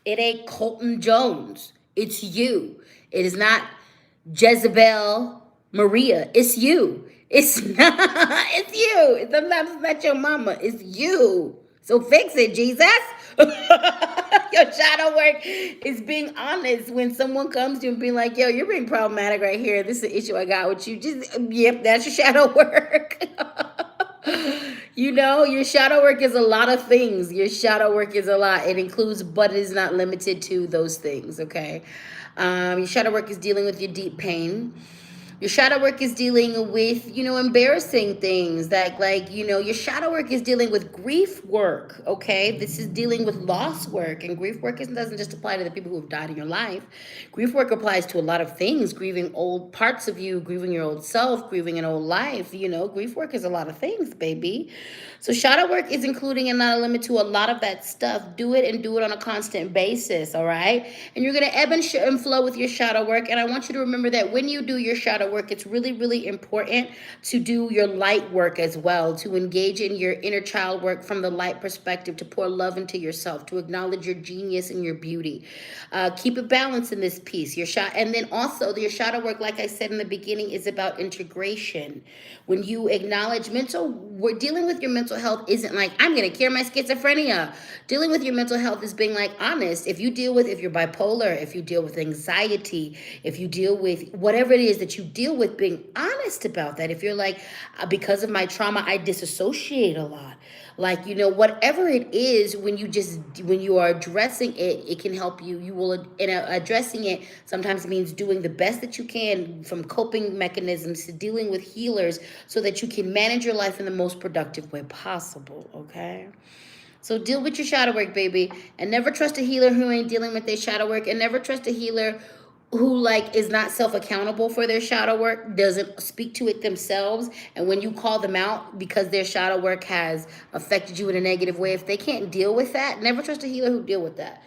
[SPEAKER 1] It ain't Colton Jones. It's you. It is not Jezebel Maria. It's you. It's not. It's you. Sometimes it's not your mama. It's you. So fix it, Jesus. Your shadow work is being honest when someone comes to you and being like, yo, you're being problematic right here. This is an issue I got with you. Just, yep, that's your shadow work. Your shadow work is a lot of things. Your shadow work is a lot. It includes, but it is not limited to those things, okay? Your shadow work is dealing with your deep pain. Your shadow work is dealing with, embarrassing things your shadow work is dealing with grief work, okay? This is dealing with loss work, and grief work doesn't just apply to the people who have died in your life. Grief work applies to a lot of things, grieving old parts of you, grieving your old self, grieving an old life, grief work is a lot of things, baby. So shadow work is including and not a limit to a lot of that stuff. Do it and do it on a constant basis, all right? And you're going to ebb and flow with your shadow work, and I want you to remember that when you do your shadow work, it's really, really important to do your light work as well, to engage in your inner child work from the light perspective, to pour love into yourself, to acknowledge your genius and your beauty. Keep it balanced in this piece. And then also your shadow work, like I said in the beginning, is about integration. When you acknowledge we're dealing with your mental health isn't like, I'm going to cure my schizophrenia. Dealing with your mental health is being honest. If you're bipolar, if you deal with anxiety, if you deal with whatever it is that you deal with, being honest about that. If you're because of my trauma, I disassociate a lot. Whatever it is, when you are addressing it, it can help you. Addressing it sometimes means doing the best that you can, from coping mechanisms to dealing with healers, so that you can manage your life in the most productive way possible, okay? So deal with your shadow work, baby. And never trust a healer who ain't dealing with their shadow work. And never trust a healer who is not self-accountable for their shadow work, doesn't speak to it themselves. And when you call them out because their shadow work has affected you in a negative way, if they can't deal with that, never trust a healer who deal with that,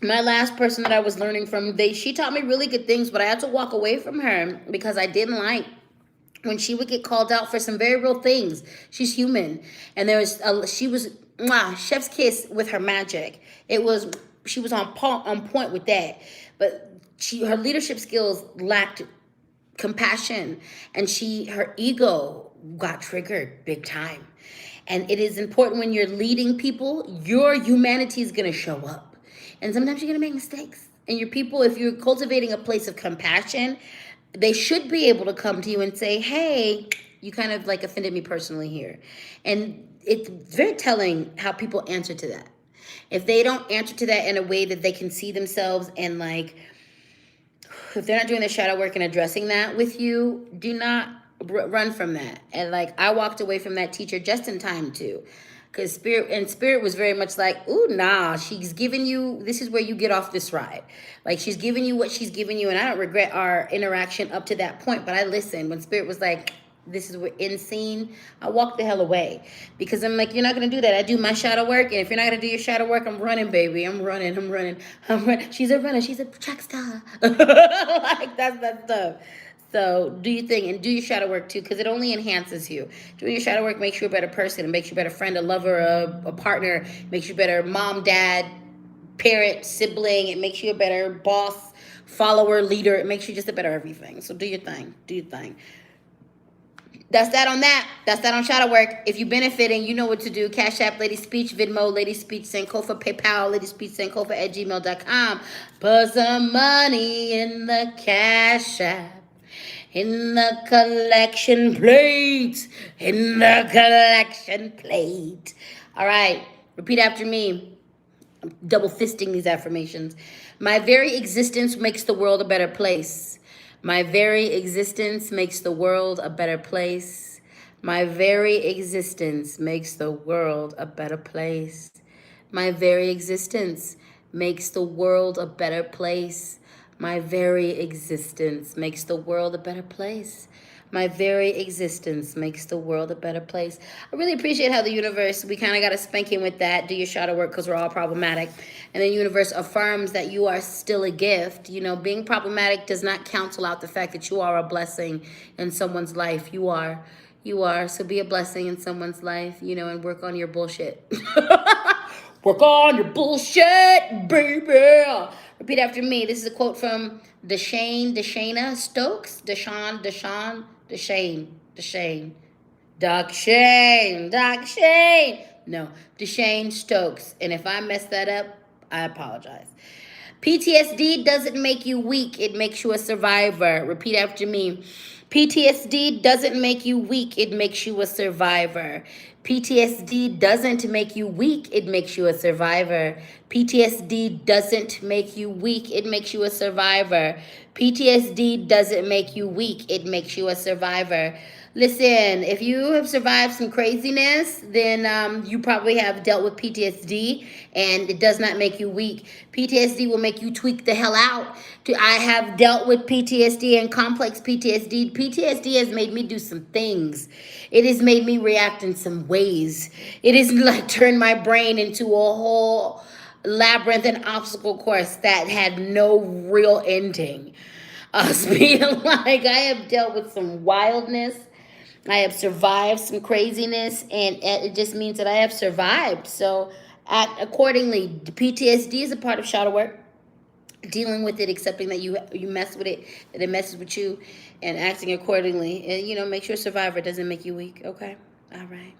[SPEAKER 1] My last person that I was learning from, she taught me really good things, but I had to walk away from her because I didn't like when she would get called out for some very real things. She's human. And she was chef's kiss with her magic. She was on point with that. But her leadership skills lacked compassion, and her ego got triggered big time. And it is important when you're leading people, your humanity is going to show up. And sometimes you're going to make mistakes. And your people, if you're cultivating a place of compassion, they should be able to come to you and say, hey, you kind of offended me personally here. And it's very telling how people answer to that. If they don't answer to that in a way that they can see themselves, and if they're not doing their shadow work and addressing that with you, do not run from that. And I walked away from that teacher just in time too. Because spirit was very much ooh, nah, she's giving you, this is where you get off this ride. She's giving you what she's giving you. And I don't regret our interaction up to that point, but I listened. When spirit was this is insane, I walked the hell away. Because I'm you're not going to do that. I do my shadow work. And if you're not going to do your shadow work, I'm running, baby. I'm running. She's a runner. She's a track star. That's that stuff. So do your thing and do your shadow work too, because it only enhances you. Doing your shadow work makes you a better person. It makes you a better friend, a lover, a partner. It makes you a better mom, dad, parent, sibling. It makes you a better boss, follower, leader. It makes you just a better everything. So do your thing. Do your thing. That's that on that. That's that on shadow work. If you're benefiting, you know what to do. Cash App, LadySpeech, Venmo, LadySpeech, Sankofa, PayPal, LadySpeech, Sankofa at gmail.com. Put some money in the Cash App. In the collection plate. In the collection plate. All right. Repeat after me. I'm double fisting these affirmations. My very existence makes the world a better place. My very existence makes the world a better place. My very existence makes the world a better place. My very existence makes the world a better place. My very existence makes the world a better place. My very existence makes the world a better place. I really appreciate how the universe, we kind of got a spanking with that. Do your shadow work because we're all problematic. And the universe affirms that you are still a gift. You know, being problematic does not cancel out the fact that you are a blessing in someone's life. You are. You are. So be a blessing in someone's life, you know, and work on your bullshit. Work on your bullshit, baby. Repeat after me. This is a quote from Deshane Stokes. Doc Shane. No, Deshane Stokes. And if I mess that up, I apologize. PTSD doesn't make you weak. It makes you a survivor. Repeat after me. PTSD doesn't make you weak. It makes you a survivor. PTSD doesn't make you weak. It makes you a survivor. PTSD doesn't make you weak. It makes you a survivor. PTSD doesn't make you weak. It makes you a survivor. Listen, if you have survived some craziness, then you probably have dealt with PTSD, and it does not make you weak. PTSD will make you tweak the hell out. I have dealt with PTSD and complex PTSD. PTSD has made me do some things. It has made me react in some ways. It has like turned my brain into a whole labyrinth and obstacle course that had no real ending. Us being like, I have dealt with some wildness. I have survived some craziness, and it just means that I have survived. So act accordingly. PTSD is a part of shadow work. Dealing with it, accepting that you mess with it, that it messes with you, and acting accordingly. And, you know, make sure survivor doesn't make you weak, okay? All right.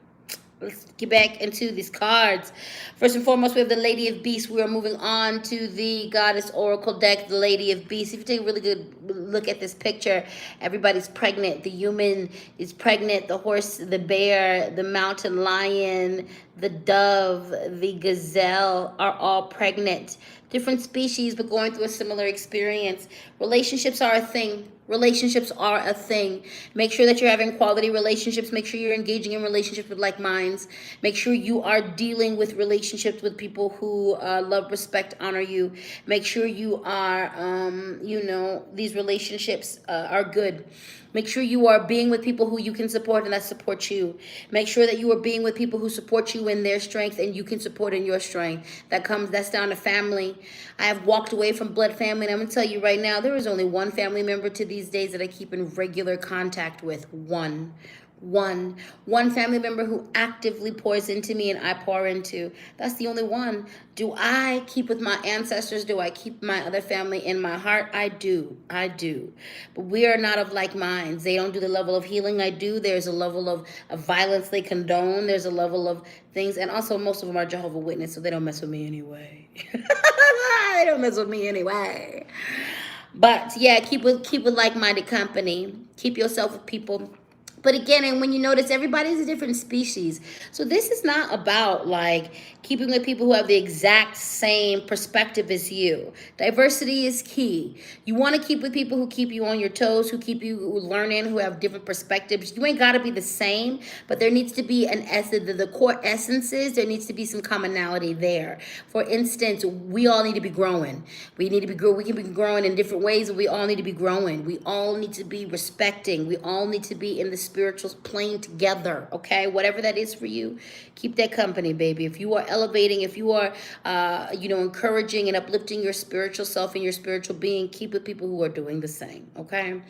[SPEAKER 1] Let's get back into these cards. First and foremost, we have the Lady of Beasts. We are moving on to the Goddess Oracle deck, the Lady of Beasts. If you take a really good look at this picture, everybody's pregnant. The human is pregnant. The horse, the bear, the mountain lion, the dove, the gazelle are all pregnant. Different species, but going through a similar experience. Relationships are a thing. Relationships are a thing. Make sure that you're having quality relationships. Make sure you're engaging in relationships with like minds. Make sure you are dealing with relationships with people who love, respect, honor you. Make sure you are, you know, these relationships are good. Make sure you are being with people who you can support and that support you. Make sure that you are being with people who support you in their strength and you can support in your strength. That's down to family. I have walked away from blood family, and I'm going to tell you right now, there is only one family member to these days that I keep in regular contact with. One family member who actively pours into me and I pour into. That's the only one. Do I keep with my ancestors? Do I keep my other family in my heart? I do. But we are not of like minds. They don't do the level of healing I do. There's a level of violence they condone. There's a level of things. And also most of them are Jehovah's Witness, so they don't mess with me anyway. They don't mess with me anyway. But yeah, keep with like-minded company. Keep yourself with people. But again, and when you notice, everybody's a different species. So this is not about like keeping with people who have the exact same perspective as you. Diversity is key. You want to keep with people who keep you on your toes, who keep you learning, who have different perspectives. You ain't got to be the same, but there needs to be an essence. The core essences, there needs to be some commonality there. For instance, we all need to be growing. We need to be we can be growing in different ways, but we all need to be growing. We all need to be respecting. We all need to be in the spiritual plane together, okay? Whatever that is for you, keep that company, baby. If you are elevating, if you are, encouraging and uplifting your spiritual self and your spiritual being, keep with people who are doing the same, okay?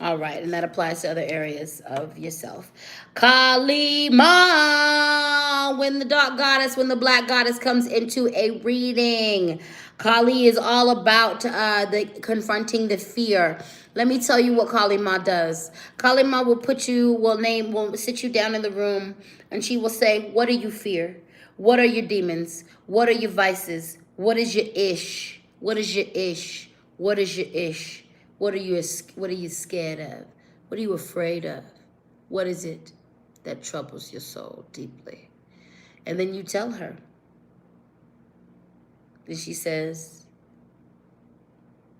[SPEAKER 1] All right, and that applies to other areas of yourself. Kali Ma, when the dark goddess, when the black goddess comes into a reading. Kali is all about the confronting the fear. Let me tell you what Kali Ma does. Kali Ma will will sit you down in the room, and she will say, what do you fear? What are your demons? What are your vices? What is your ish? What is your ish? What is your ish? What are you scared of? What are you afraid of? What is it that troubles your soul deeply? And then you tell her. And she says,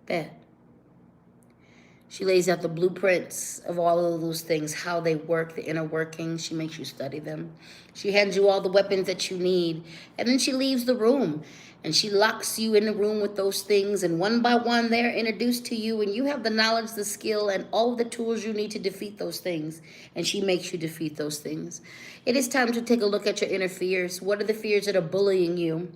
[SPEAKER 1] bet. She lays out the blueprints of all of those things, how they work, the inner workings. She makes you study them. She hands you all the weapons that you need. And then she leaves the room. And she locks you in the room with those things. And one by one, they're introduced to you. And you have the knowledge, the skill, and all the tools you need to defeat those things. And she makes you defeat those things. It is time to take a look at your inner fears. What are the fears that are bullying you?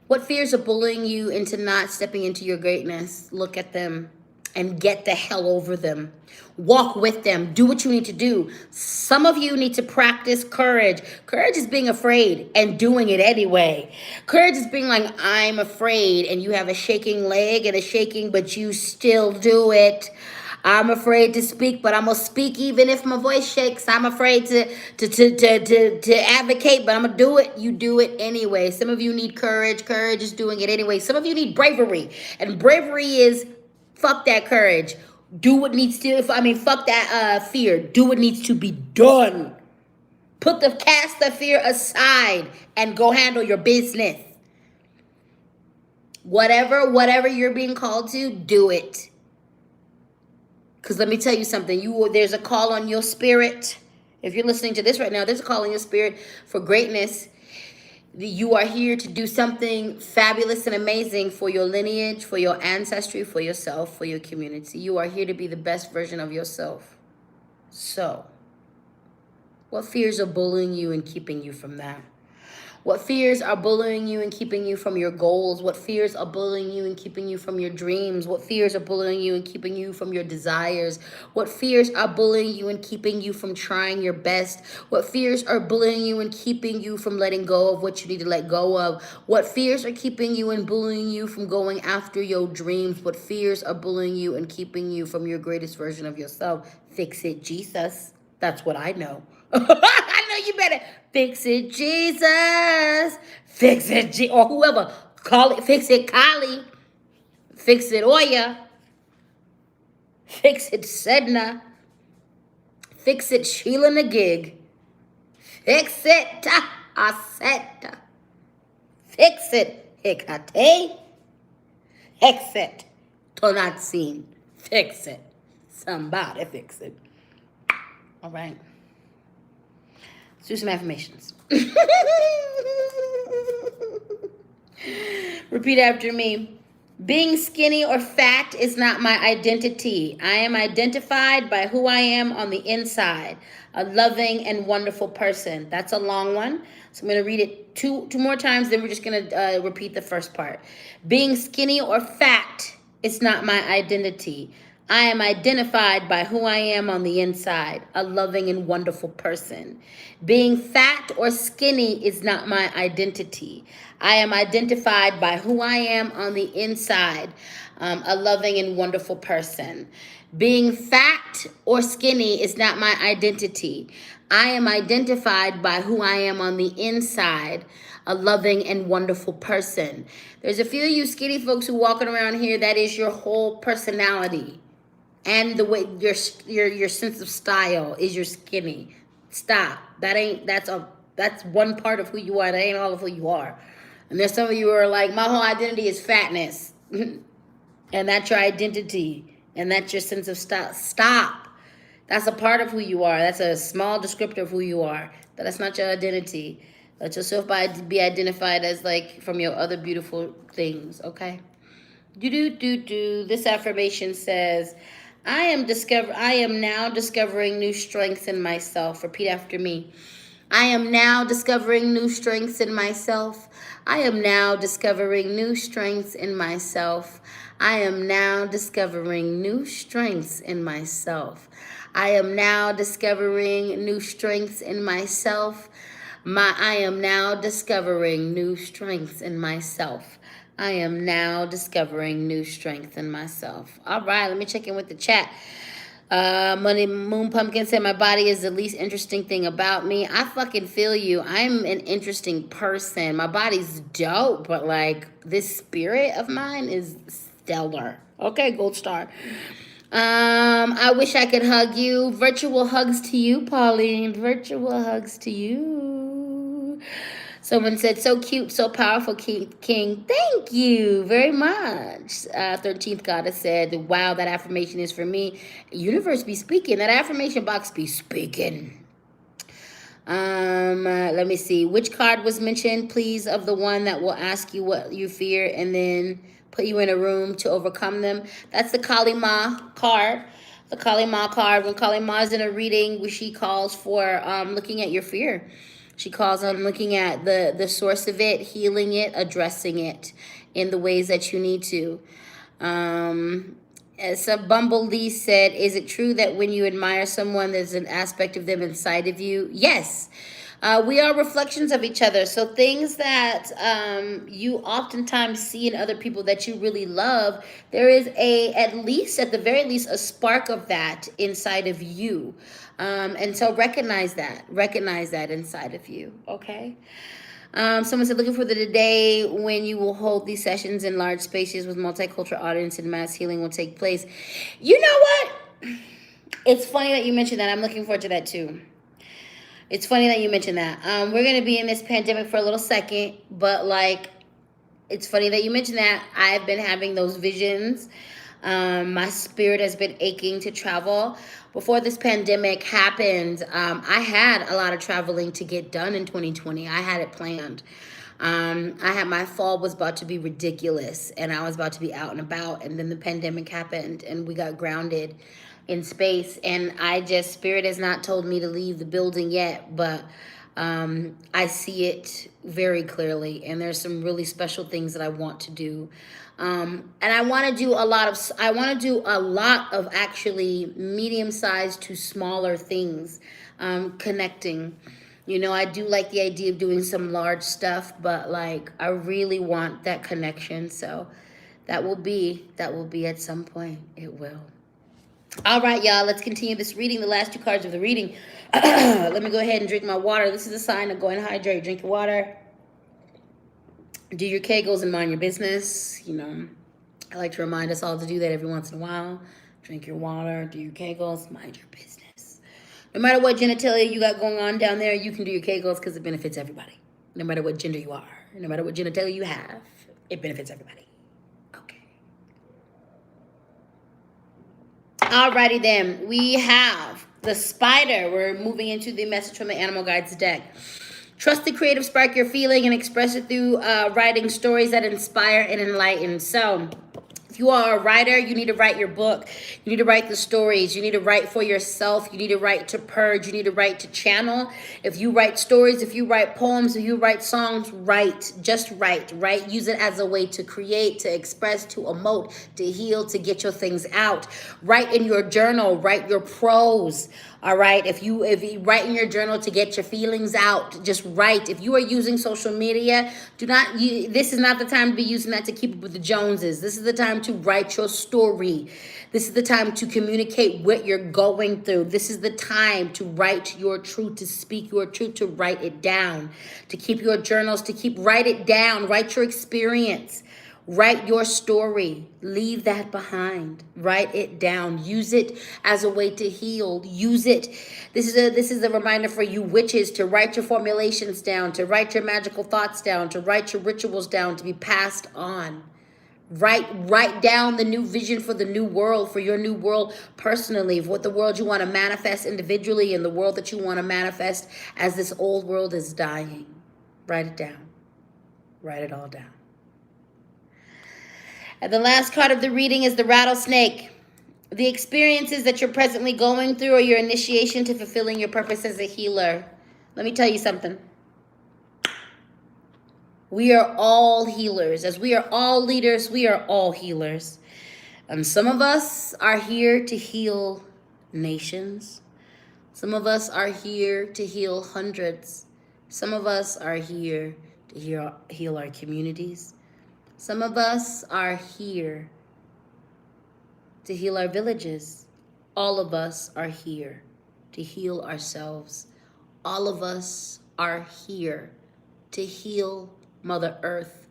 [SPEAKER 1] What fears are bullying you into not stepping into your greatness? Look at them and get the hell over them. Walk with them. Do what you need to do. Some of you need to practice courage. Courage is being afraid and doing it anyway. Courage is being like, I'm afraid, and you have a shaking leg and a shaking, but you still do it. I'm afraid to speak, but I'm gonna speak even if my voice shakes. I'm afraid to advocate, but I'm gonna do it. You do it anyway. Some of you need courage. Courage is doing it anyway. Some of you need bravery, and bravery is fuck that courage. Do what needs to. Fuck that fear. Do what needs to be done. Cast the fear aside and go handle your business. Whatever you're being called to, do it. Because let me tell you something. There's a call on your spirit. If you're listening to this right now, there's a call on your spirit for greatness. You are here to do something fabulous and amazing for your lineage, for your ancestry, for yourself, for your community. You are here to be the best version of yourself. So, what fears are bullying you and keeping you from that? What fears are bullying you and keeping you from your goals? What fears are bullying you and keeping you from your dreams? What fears are bullying you and keeping you from your desires? What fears are bullying you and keeping you from trying your best? What fears are bullying you and keeping you from letting go of what you need to let go of? What fears are keeping you and bullying you from going after your dreams? What fears are bullying you and keeping you from your greatest version of yourself? Fix it, Jesus. That's what I know. I know you better fix it, Jesus. Fix it, or whoever. Call it, fix it, Kali. Fix it, Oya. Fix it, Sedna. Fix it, Sheila Nagig. Fix it, Aseta. Fix it, Hecate. Fix it, Tonatsin. Fix it. Somebody fix it. All right. Let's do some affirmations. Repeat after me. Being skinny or fat is not my identity. I am identified by who I am on the inside. A loving and wonderful person. That's a long one. So I'm going to read it two more times. Then we're just going to repeat the first part. Being skinny or fat is not my identity. I am identified by who I am on the inside, a loving and wonderful person. Being fat or skinny is not my identity. I am identified by who I am on the inside, a loving and wonderful person. Being fat or skinny is not my identity. I am identified by who I am on the inside, a loving and wonderful person. There's a few of you skinny folks who walking around here, that is your whole personality. And the way your sense of style is your skinny. Stop. That's one part of who you are. That ain't all of who you are. And there's some of you who are like, my whole identity is fatness. And that's your identity. And that's your sense of style. Stop. That's a part of who you are. That's a small descriptor of who you are. But that's not your identity. Let yourself be identified as like from your other beautiful things, okay? This affirmation says, I am now discovering new strengths in myself. Repeat after me. I am now discovering new strengths in myself. I am now discovering new strengths in myself. I am now discovering new strengths in myself. I am now discovering new strengths in myself. I am now discovering new strengths in myself. I am now discovering new strength in myself. All right, let me check in with the chat. Money Moon Pumpkin said my body is the least interesting thing about me. I fucking feel you. I'm an interesting person. My body's dope, but like this spirit of mine is stellar. Okay, gold star. I wish I could hug you. Virtual hugs to you, Pauline. Virtual hugs to you. Someone said, so cute, so powerful, King. Thank you very much. 13th Goddess said, wow, that affirmation is for me. Universe be speaking. That affirmation box be speaking. Let me see. Which card was mentioned, please, of the one that will ask you what you fear and then put you in a room to overcome them? That's the Kali Ma card. The Kali Ma card. When Kali Ma is in a reading, she calls for looking at your fear. She calls on looking at the source of it, healing it, addressing it in the ways that you need to. As Bumblebee said, is it true that when you admire someone, there's an aspect of them inside of you? Yes. We are reflections of each other. So things that you oftentimes see in other people that you really love, there is at the very least, a spark of that inside of you. And so recognize that inside of you. Okay. Someone said, looking for the day when you will hold these sessions in large spaces with multicultural audience and mass healing will take place. You know what? It's funny that you mentioned that. I'm looking forward to that too. It's funny that you mentioned that. We're going to be in this pandemic for a little second, but like, it's funny that you mentioned that. I've been having those visions. My spirit has been aching to travel. Before this pandemic happened, I had a lot of traveling to get done in 2020. I had it planned. My fall was about to be ridiculous, and I was about to be out and about, and then the pandemic happened, and we got grounded in space, and Spirit has not told me to leave the building yet, but I see it very clearly, and there's some really special things that I want to do. And I want to do a lot of actually medium-sized to smaller things, connecting. You know, I do like the idea of doing some large stuff, but like I really want that connection. So that will be at some point. It will. All right, y'all, let's continue this reading. The last two cards of the reading. Let me go ahead and drink my water. This is a sign of go and hydrate. Drink your water. Do your kegels and mind your business. You know, I like to remind us all to do that every once in a while. Drink your water, do your kegels, mind your business. No matter what genitalia you got going on down there, you can do your kegels because it benefits everybody. No matter what gender you are, no matter what genitalia you have, it benefits everybody. Okay. Alrighty then, we have the spider. We're moving into the message from the Animal Guides deck. Trust the creative spark you're feeling and express it through writing stories that inspire and enlighten. So if you are a writer, you need to write your book. You need to write the stories. You need to write for yourself. You need to write to purge. You need to write to channel. If you write stories, if you write poems, if you write songs, write. Just write, right? Use it as a way to create, to express, to emote, to heal, to get your things out. Write in your journal. Write your prose. All right. If you write in your journal to get your feelings out, just write. If you are using social media, this is not the time to be using that to keep up with the Joneses. This is the time to write your story. This is the time to communicate what you're going through. This is the time to write your truth, to speak your truth, to write it down, to keep your journals, write it down, write your experience. Write your story. Leave that behind. Write it down. Use it as a way to heal. Use it. This is a reminder for you witches to write your formulations down, to write your magical thoughts down, to write your rituals down, to be passed on. Write down the new vision for the new world, for your new world personally, for what the world you want to manifest individually and the world that you want to manifest as this old world is dying. Write it down. Write it all down. And the last card of the reading is the rattlesnake. The experiences that you're presently going through are your initiation to fulfilling your purpose as a healer. Let me tell you something. We are all healers. As we are all leaders, we are all healers. And some of us are here to heal nations. Some of us are here to heal hundreds. Some of us are here to heal our communities. Some of us are here to heal our villages. All of us are here to heal ourselves. All of us are here to heal Mother Earth.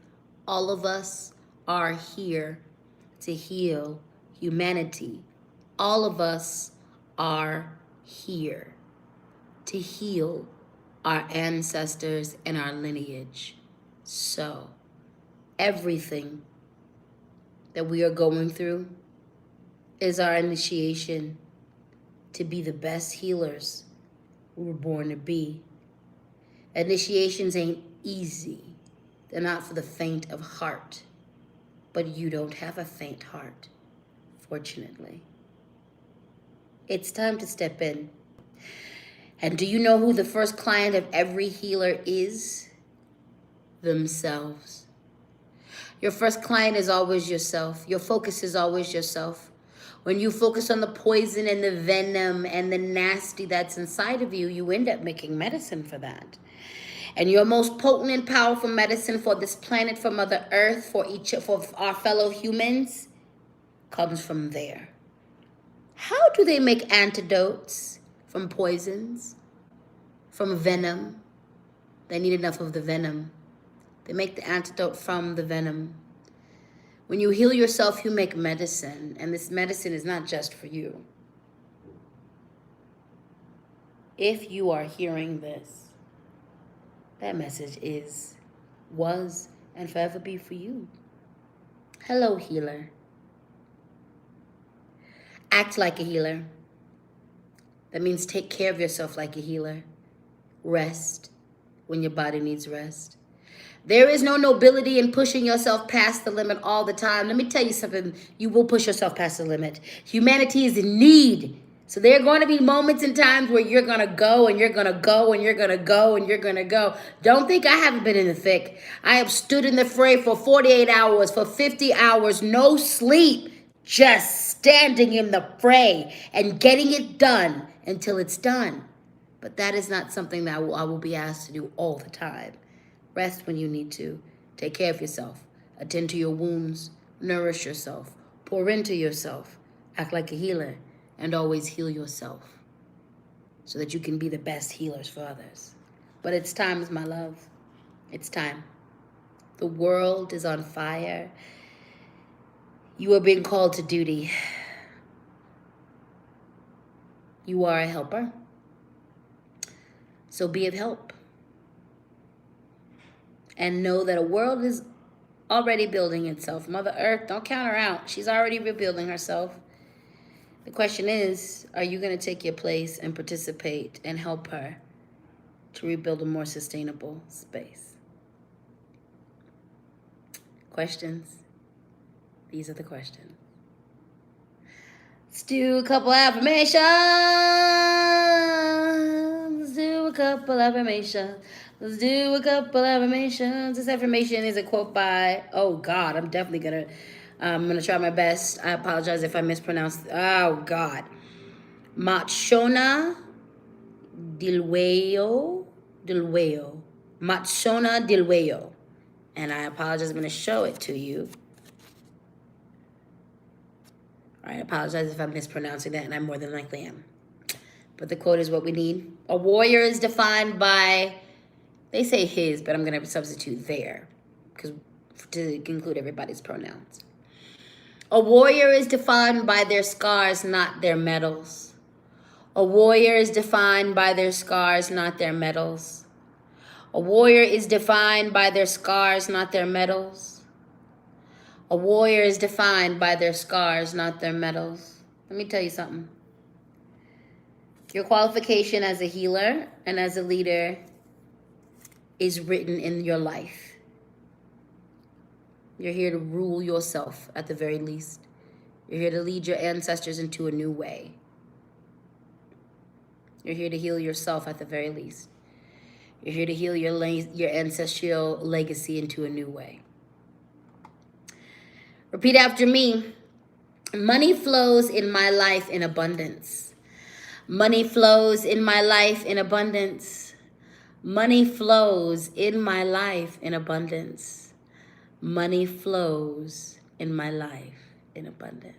[SPEAKER 1] All of us are here to heal humanity. All of us are here to heal our ancestors and our lineage. So, everything that we are going through is our initiation to be the best healers we were born to be. Initiations ain't easy. They're not for the faint of heart. But you don't have a faint heart, fortunately. It's time to step in. And do you know who the first client of every healer is? Themselves. Your first client is always yourself. Your focus is always yourself. When you focus on the poison and the venom and the nasty that's inside of you, you end up making medicine for that. And your most potent and powerful medicine for this planet, for Mother Earth, for our fellow humans, comes from there. How do they make antidotes from poisons, from venom? They need enough of the venom. They make the antidote from the venom. When you heal yourself, you make medicine, and this medicine is not just for you. If you are hearing this, that message was, and forever be for you. Hello, healer. Act like a healer. That means take care of yourself like a healer. Rest when your body needs rest. There is no nobility in pushing yourself past the limit all the time. Let me tell you something. You will push yourself past the limit. Humanity is in need. So there are going to be moments and times where you're going to go and you're going to go and you're going to go and you're going to go. Don't think I haven't been in the thick. I have stood in the fray for 48 hours, for 50 hours, no sleep, just standing in the fray and getting it done until it's done. But that is not something that I will be asked to do all the time. Rest when you need to. Take care of yourself. Attend to your wounds. Nourish yourself. Pour into yourself. Act like a healer. And always heal yourself so that you can be the best healers for others. But it's time, my love. It's time. The world is on fire. You are being called to duty. You are a helper. So be of help. And know that a world is already building itself. Mother Earth, don't count her out. She's already rebuilding herself. The question is, are you going to take your place and participate and help her to rebuild a more sustainable space? Questions? These are the questions. Let's do a couple affirmations. Let's do a couple affirmations. Let's do a couple affirmations. This affirmation is a quote by, oh God, I'm gonna try my best. I apologize if I mispronounce. Oh God. Matshona Dilweo. Matshona Dilweo. And I apologize, I'm gonna show it to you. All right, I apologize if I'm mispronouncing that, and I more than likely am. But the quote is what we need. A warrior is defined by, they say his, but I'm going to substitute their, because to include everybody's pronouns. A warrior is defined by their scars, not their medals. A warrior is defined by their scars, not their medals. A warrior is defined by their scars, not their medals. A warrior is defined by their scars, not their medals. Let me tell you something. Your qualification as a healer and as a leader is written in your life. You're here to rule yourself at the very least. You're here to lead your ancestors into a new way. You're here to heal yourself at the very least. You're here to heal your ancestral legacy into a new way. Repeat after me. Money flows in my life in abundance. Money flows in my life in abundance. Money flows in my life in abundance. Money flows in my life in abundance.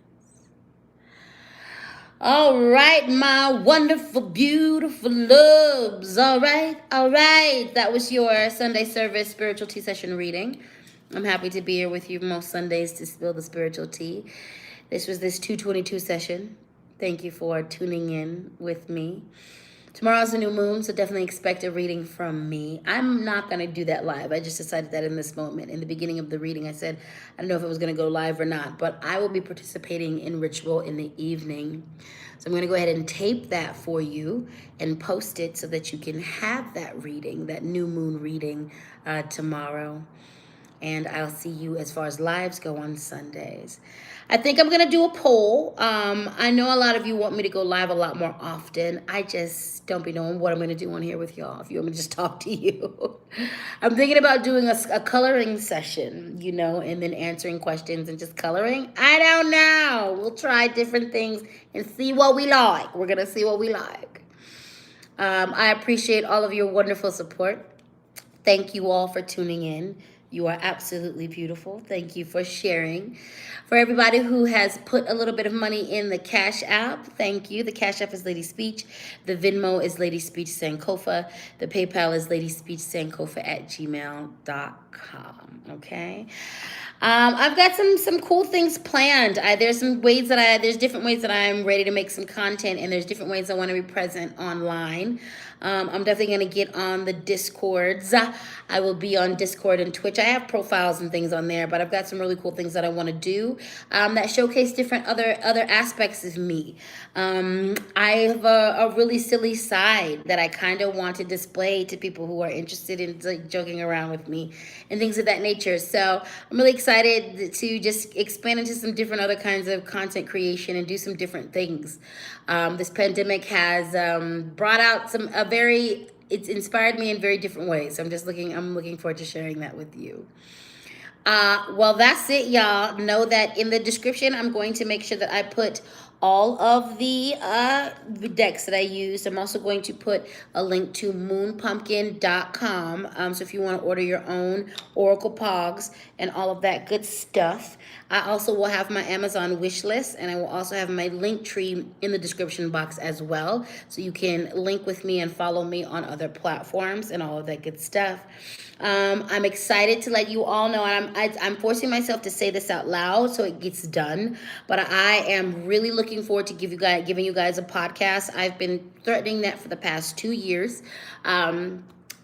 [SPEAKER 1] All right, my wonderful, beautiful loves. All right. That was your Sunday service spiritual tea session reading. I'm happy to be here with you most Sundays to spill the spiritual tea. This was this 222 session. Thank you for tuning in with me. Tomorrow's a new moon, so definitely expect a reading from me. I'm not going to do that live. I just decided that in this moment. In the beginning of the reading, I said, I don't know if it was going to go live or not, but I will be participating in ritual in the evening. So I'm going to go ahead and tape that for you and post it so that you can have that reading, that new moon reading tomorrow. And I'll see you as far as lives go on Sundays. I think I'm going to do a poll. I know a lot of you want me to go live a lot more often. I just don't be knowing what I'm going to do on here with y'all if you want me to just talk to you. I'm thinking about doing a coloring session, and then answering questions and just coloring. I don't know. We'll try different things and see what we like. We're going to see what we like. I appreciate all of your wonderful support. Thank you all for tuning in. You are absolutely beautiful. Thank you for sharing. For everybody who has put a little bit of money in the Cash App, thank you. The Cash App is LadySpeech. The Venmo is LadySpeech Sankofa. The PayPal is LadySpeechSankofa@gmail.com. Okay. I've got some cool things planned. There's different ways that I'm ready to make some content, and there's different ways I want to be present online. I'm definitely going to get on the Discords. I will be on Discord and Twitch. I have profiles and things on there, but I've got some really cool things that I want to do that showcase different other aspects of me. I have a really silly side that I kind of want to display to people who are interested in joking around with me and things of that nature. So I'm really excited to just expand into some different other kinds of content creation and do some different things. This pandemic has brought out it's inspired me in very different ways. I'm looking forward to sharing that with you. Well, that's it, y'all. Know that in the description, I'm going to make sure that I put all of the decks that I used. I'm also going to put a link to moonpumpkin.com. So if you want to order your own Oracle Poggz and all of that good stuff. I also will have my Amazon wish list, and I will also have my link tree in the description box as well. So you can link with me and follow me on other platforms and all of that good stuff. I'm excited to let you all know, and I'm forcing myself to say this out loud so it gets done, but I am really looking forward to giving you guys a podcast. I've been threatening that for the past 2 years.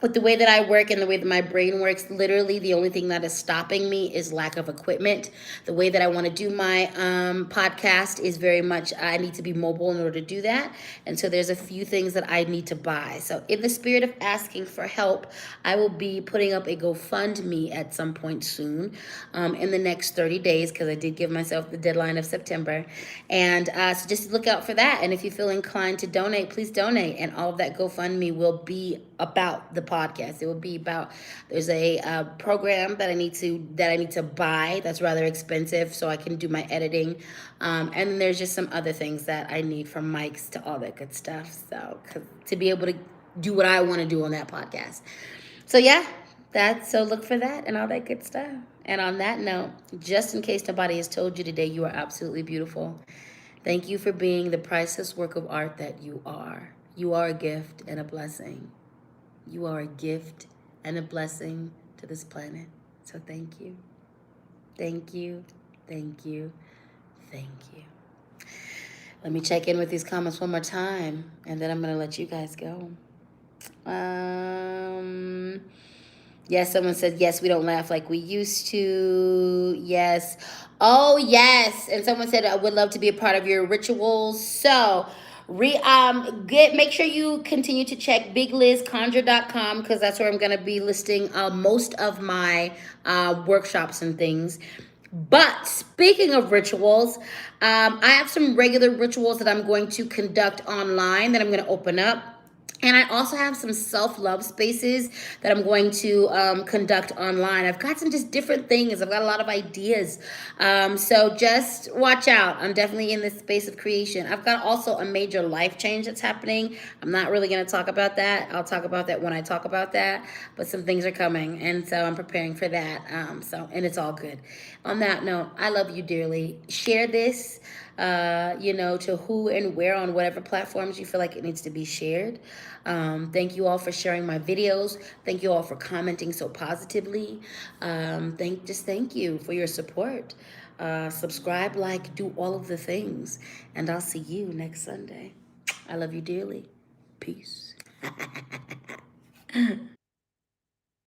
[SPEAKER 1] With the way that I work and the way that my brain works, literally the only thing that is stopping me is lack of equipment. The way that I want to do my podcast is very much, I need to be mobile in order to do that. And so there's a few things that I need to buy. So in the spirit of asking for help, I will be putting up a GoFundMe at some point soon in the next 30 days, because I did give myself the deadline of September. And so just look out for that. And if you feel inclined to donate, please donate. And all of that GoFundMe will be about the podcast. It will be about, there's a program that I need to buy that's rather expensive so I can do my editing, and then there's just some other things that I need, from mics to all that good stuff, so to be able to do what I want to do on that podcast. So yeah, so look for that and all that good stuff. And on that note, just in case nobody has told you today, you are absolutely beautiful. Thank you for being the priceless work of art that you are. You are a gift and a blessing. You are a gift and a blessing to this planet. So thank you. Thank you. Thank you. Thank you. Let me check in with these comments one more time, and then I'm going to let you guys go. Yes, someone said, yes, we don't laugh like we used to. Yes. Oh, yes. And someone said, I would love to be a part of your rituals. So make sure you continue to check biglizconjure.com, because that's where I'm going to be listing most of my workshops and things. But speaking of rituals, I have some regular rituals that I'm going to conduct online that I'm going to open up. And I also have some self-love spaces that I'm going to conduct online. I've got some just different things. I've got a lot of ideas. So just watch out. I'm definitely in this space of creation. I've got also a major life change that's happening. I'm not really going to talk about that. I'll talk about that when I talk about that. But some things are coming. And so I'm preparing for that. And it's all good. On that note, I love you dearly. Share this, to who and where on whatever platforms you feel like it needs to be shared. Thank you all for sharing my videos. Thank you all for commenting so positively. Thank you for your support. Subscribe, like, do all of the things. And I'll see you next Sunday. I love you dearly. Peace.